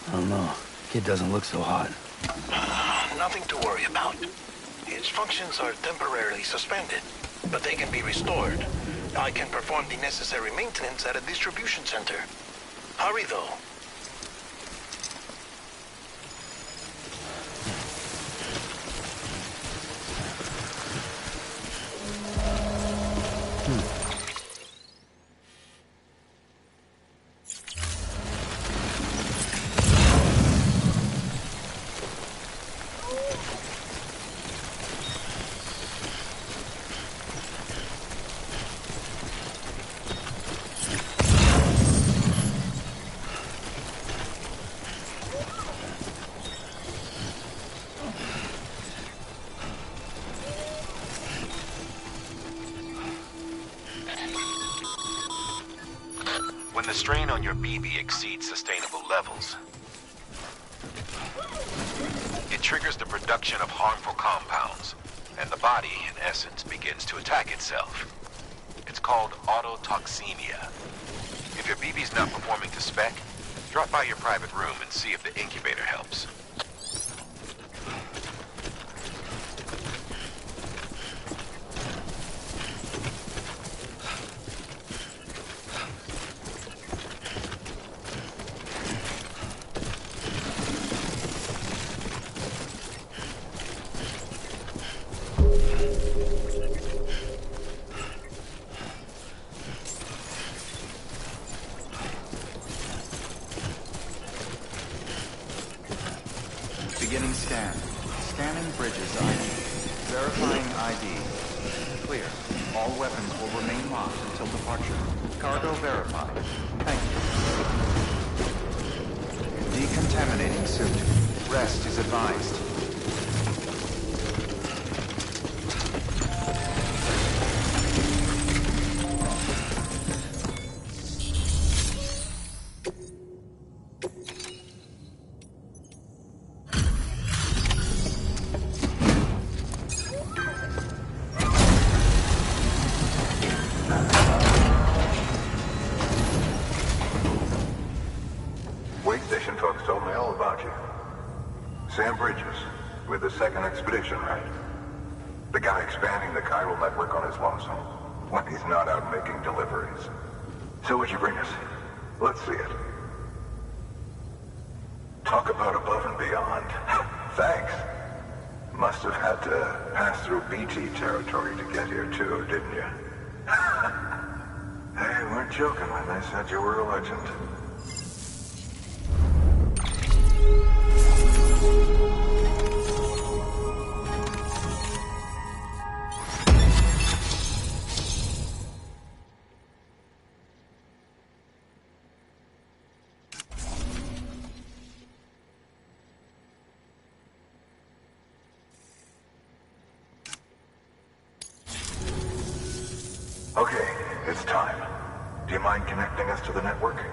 I don't know. Kid doesn't look so hot. Nothing to worry about. His functions are temporarily suspended, but they can be restored. I can perform the necessary maintenance at a distribution center. Hurry, though. When the strain on your BB exceeds sustainable levels, it triggers the production of harmful compounds, and the body, in essence, begins to attack itself. It's called autotoxemia. If your BB's not performing to spec, drop by your private room and see if the incubator helps. Verifying ID. Clear. All weapons will remain locked until departure. Cargo verified. Thank you. Decontaminating suit. Rest is advised. Wait station folks told me all about you. Sam Bridges, with the second expedition, right? The guy expanding the chiral network on his lonesome, when he's not out making deliveries. So what'd you bring us? Let's see it. Talk about above and beyond. Thanks. Must have had to pass through BT territory to get here too, didn't you? They weren't joking when they said you were a legend. Okay, it's time. Do you mind connecting us to the network?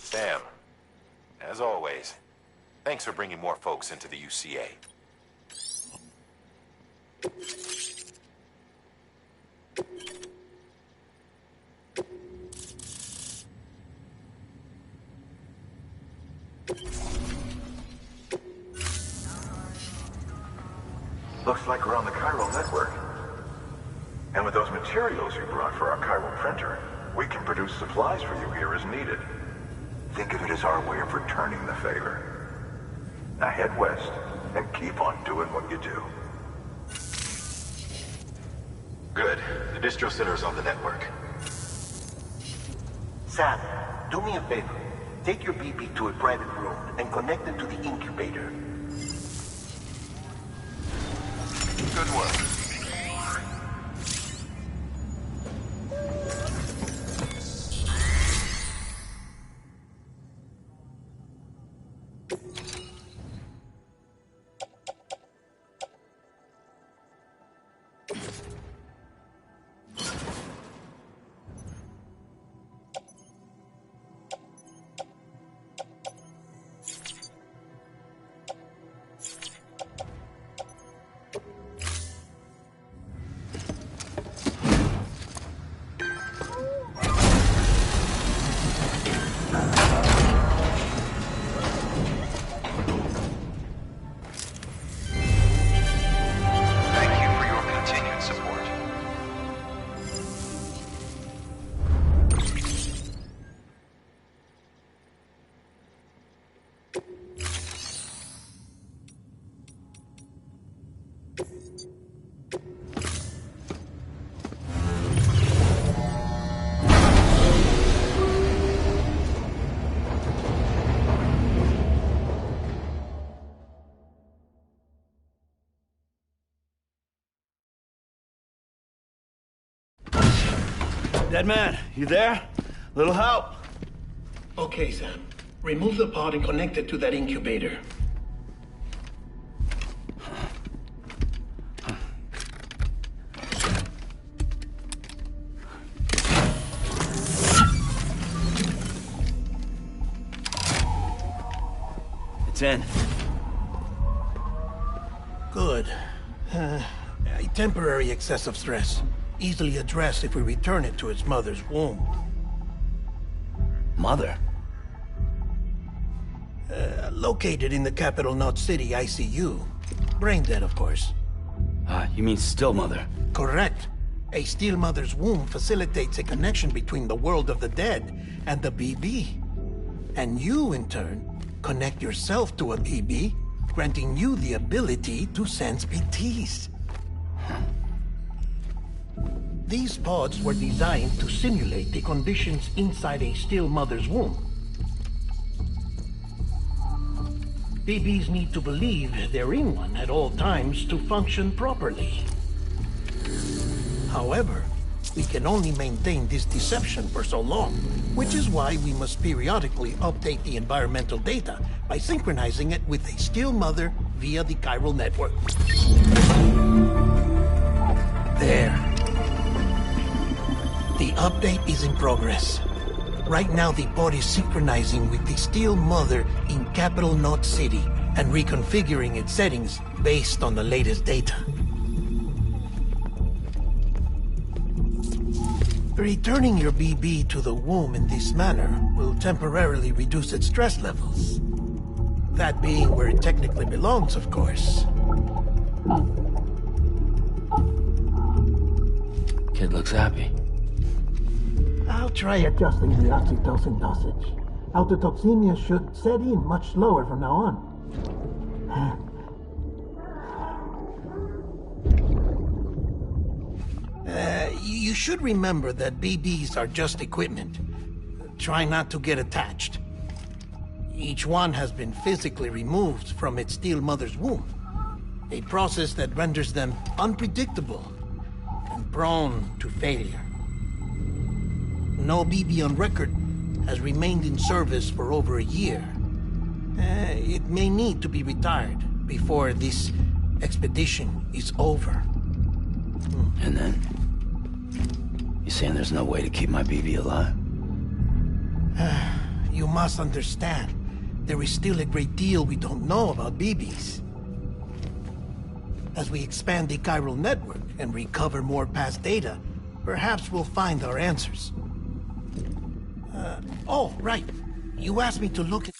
Sam, as always, thanks for bringing more folks into the UCA. Looks like we're on the chiral network. And with those materials you brought for our chiral printer, we can produce supplies for you here as needed. Think of it as our way of returning the favor. Now head west and keep on doing what you do. Good. The distro center's on the network. Sam, do me a favor. Take your BB to a private room and connect it to the incubator. Good work. Dead man, you there? Little help? Okay, Sam. Remove the pod and connect it to that incubator. It's in. Good. I temporary excessive stress, easily addressed if we return it to its mother's womb. Mother? Located in the capital Knot City ICU. Brain dead, of course. You mean still mother? Correct. A still mother's womb facilitates a connection between the world of the dead and the BB. And you, in turn, connect yourself to a BB, granting you the ability to sense BTs. These pods were designed to simulate the conditions inside a still mother's womb. BBs need to believe they're in one at all times to function properly. However, we can only maintain this deception for so long, which is why we must periodically update the environmental data by synchronizing it with a still mother via the chiral network. There. The update is in progress. Right now, the pod is synchronizing with the still mother in capital Knot City and reconfiguring its settings based on the latest data. Returning your BB to the womb in this manner will temporarily reduce its stress levels. That being where it technically belongs, of course. Kid looks happy. I'll try adjusting the oxytocin dosage. Autotoxemia should set in much slower from now on. You should remember that BBs are just equipment. Try not to get attached. Each one has been physically removed from its still mother's womb. A process that renders them unpredictable and prone to failure. No BB on record has remained in service for over a year. It may need to be retired before this expedition is over. And then? You saying there's no way to keep my BB alive? You must understand, there is still a great deal we don't know about BBs. As we expand the chiral network and recover more past data, perhaps we'll find our answers. Oh, right. You asked me to look at...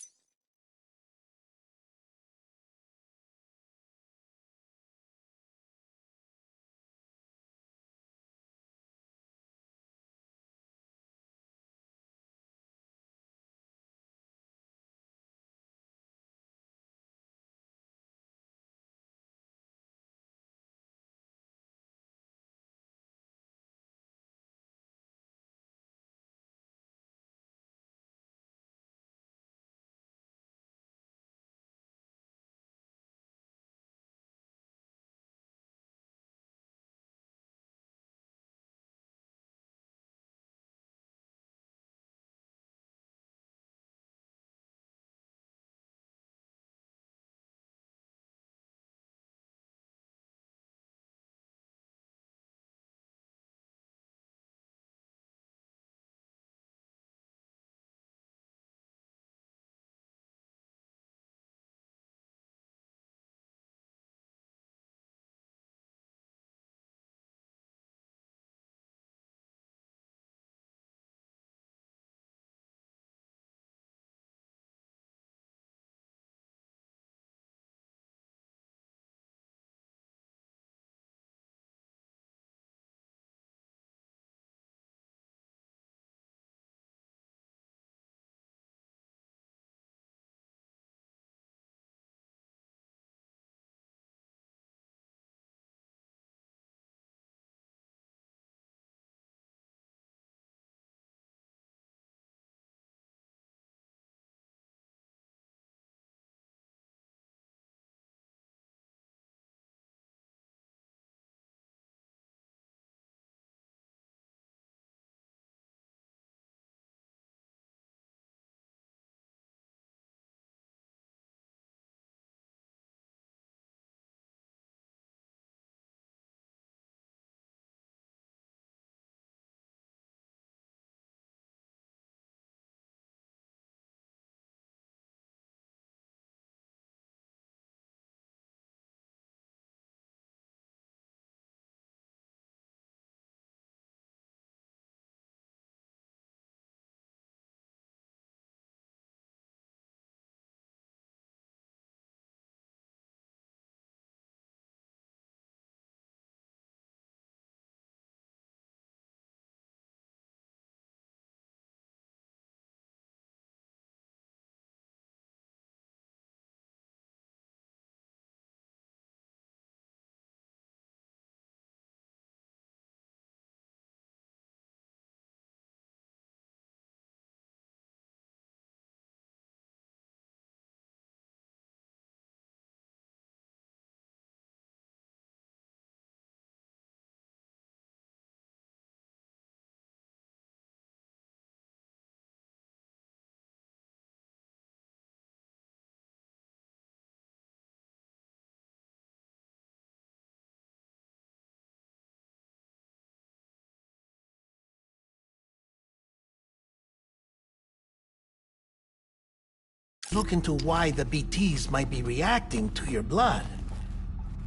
look into why the BTs might be reacting to your blood.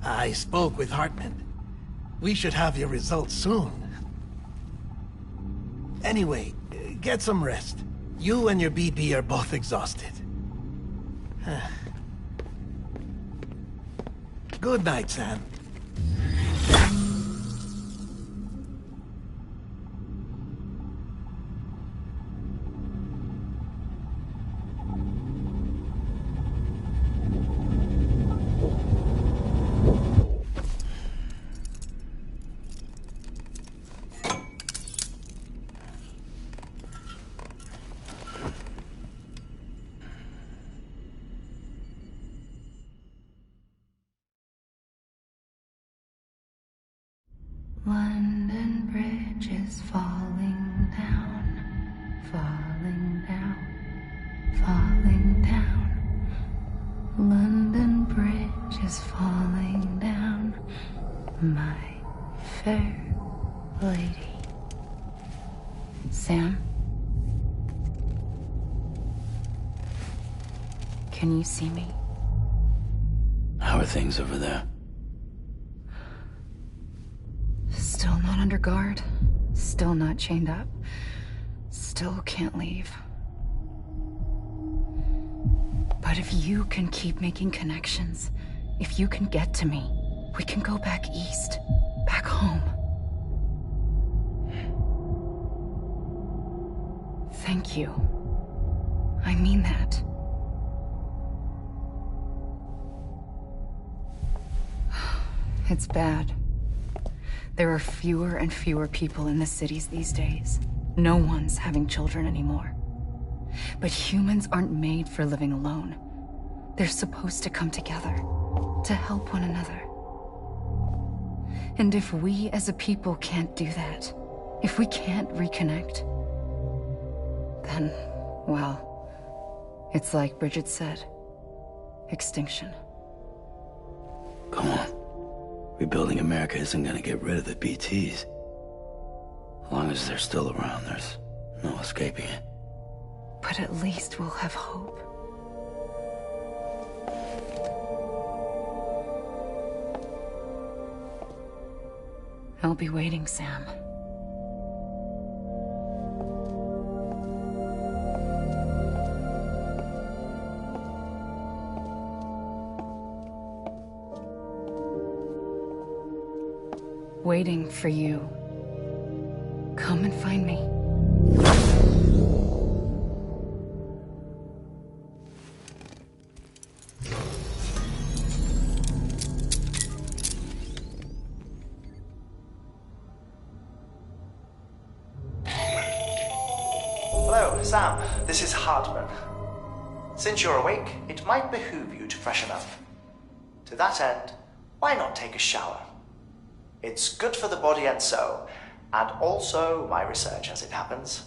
I spoke with Hartman. We should have your results soon. Anyway, get some rest. You and your BB are both exhausted. Good night, Sam. London Bridge is falling down, falling down, falling down. London Bridge is falling down, my fair lady. Sam? Can you see me? How are things over there? Still not under guard. Still not chained up. Still can't leave. But if you can keep making connections, if you can get to me, we can go back east. Back home. Thank you. I mean that. It's bad. There are fewer and fewer people in the cities these days. No one's having children anymore. But humans aren't made for living alone. They're supposed to come together, to help one another. And if we as a people can't do that, if we can't reconnect, then, well, it's like Bridget said, extinction. Come on. Rebuilding America isn't gonna get rid of the BTs. As long as they're still around, there's no escaping it. But at least we'll have hope. I'll be waiting, Sam. Waiting for you. Come and find me. Hello, Sam. This is Hartman. Since you're awake, it might behoove you to freshen up. To that end, why not take a shower? It's good for the body and soul, and also my research as it happens.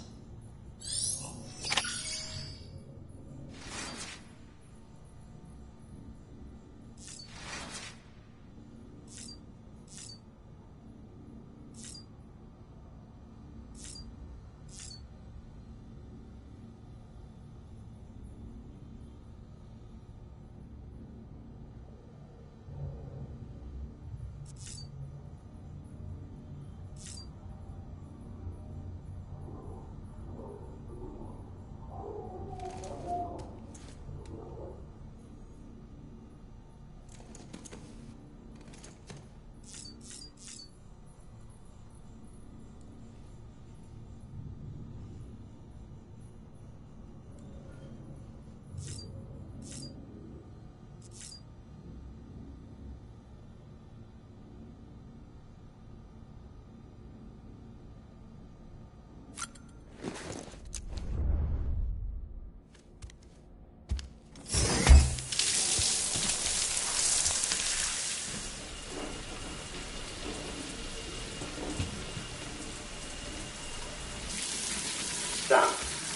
Sam,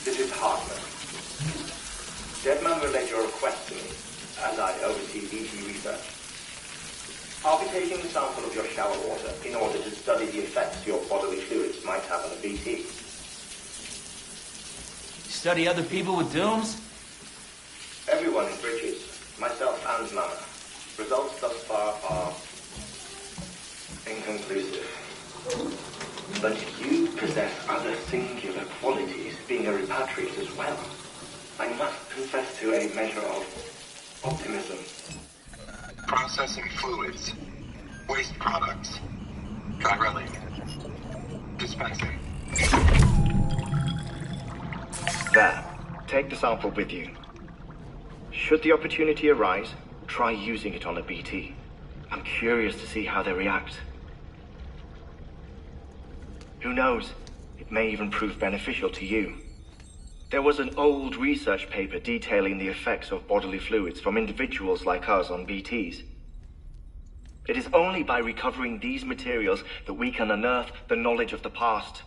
this is Hartman. Deadman relayed your request to me, as I oversee BT research. I'll be taking a sample of your shower water in order to study the effects your bodily fluids might have on a BT. Study other people with dooms? results thus far are inconclusive. But you possess other singular qualities, being a repatriate as well. I must confess to a measure of optimism. Processing fluids. Waste products. Chirelli. Dispensing. There. Take the sample with you. Should the opportunity arise, try using it on a BT. I'm curious to see how they react. Who knows? It may even prove beneficial to you. There was an old research paper detailing the effects of bodily fluids from individuals like us on BTs. It is only by recovering these materials that we can unearth the knowledge of the past.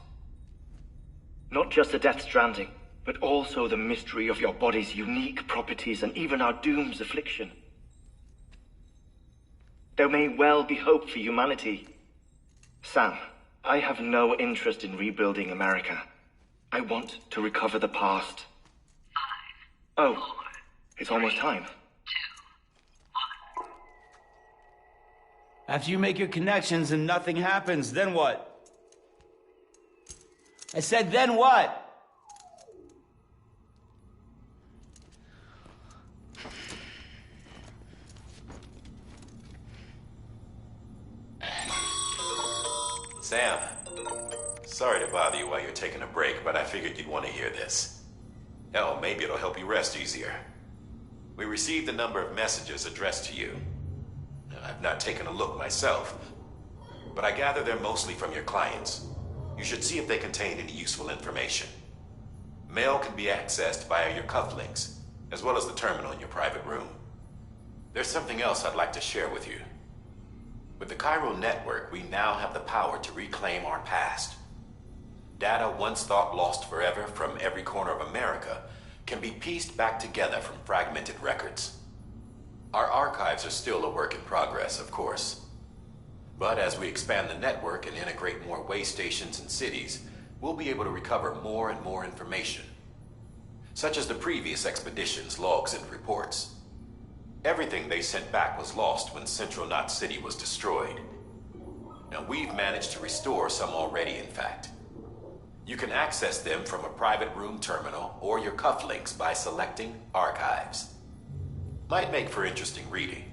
Not just the Death Stranding, but also the mystery of your body's unique properties and even our doom's affliction. There may well be hope for humanity. Sam, I have no interest in rebuilding America. I want to recover the past. 5, 4, it's almost time. 2, 1. After you make your connections and nothing happens, then what? I said, then what? Sam, sorry to bother you while you're taking a break, but I figured you'd want to hear this. Hell, maybe it'll help you rest easier. We received a number of messages addressed to you. I've not taken a look myself, but I gather they're mostly from your clients. You should see if they contain any useful information. Mail can be accessed via your cufflinks, as well as the terminal in your private room. There's something else I'd like to share with you. With the Chiral Network, we now have the power to reclaim our past. Data once thought lost forever from every corner of America can be pieced back together from fragmented records. Our archives are still a work in progress, of course. But as we expand the network and integrate more way stations and cities, we'll be able to recover more and more information, such as the previous expedition's logs and reports. Everything they sent back was lost when Central Knot City was destroyed. Now, we've managed to restore some already, in fact. You can access them from a private room terminal or your cufflinks by selecting Archives. Might make for interesting reading.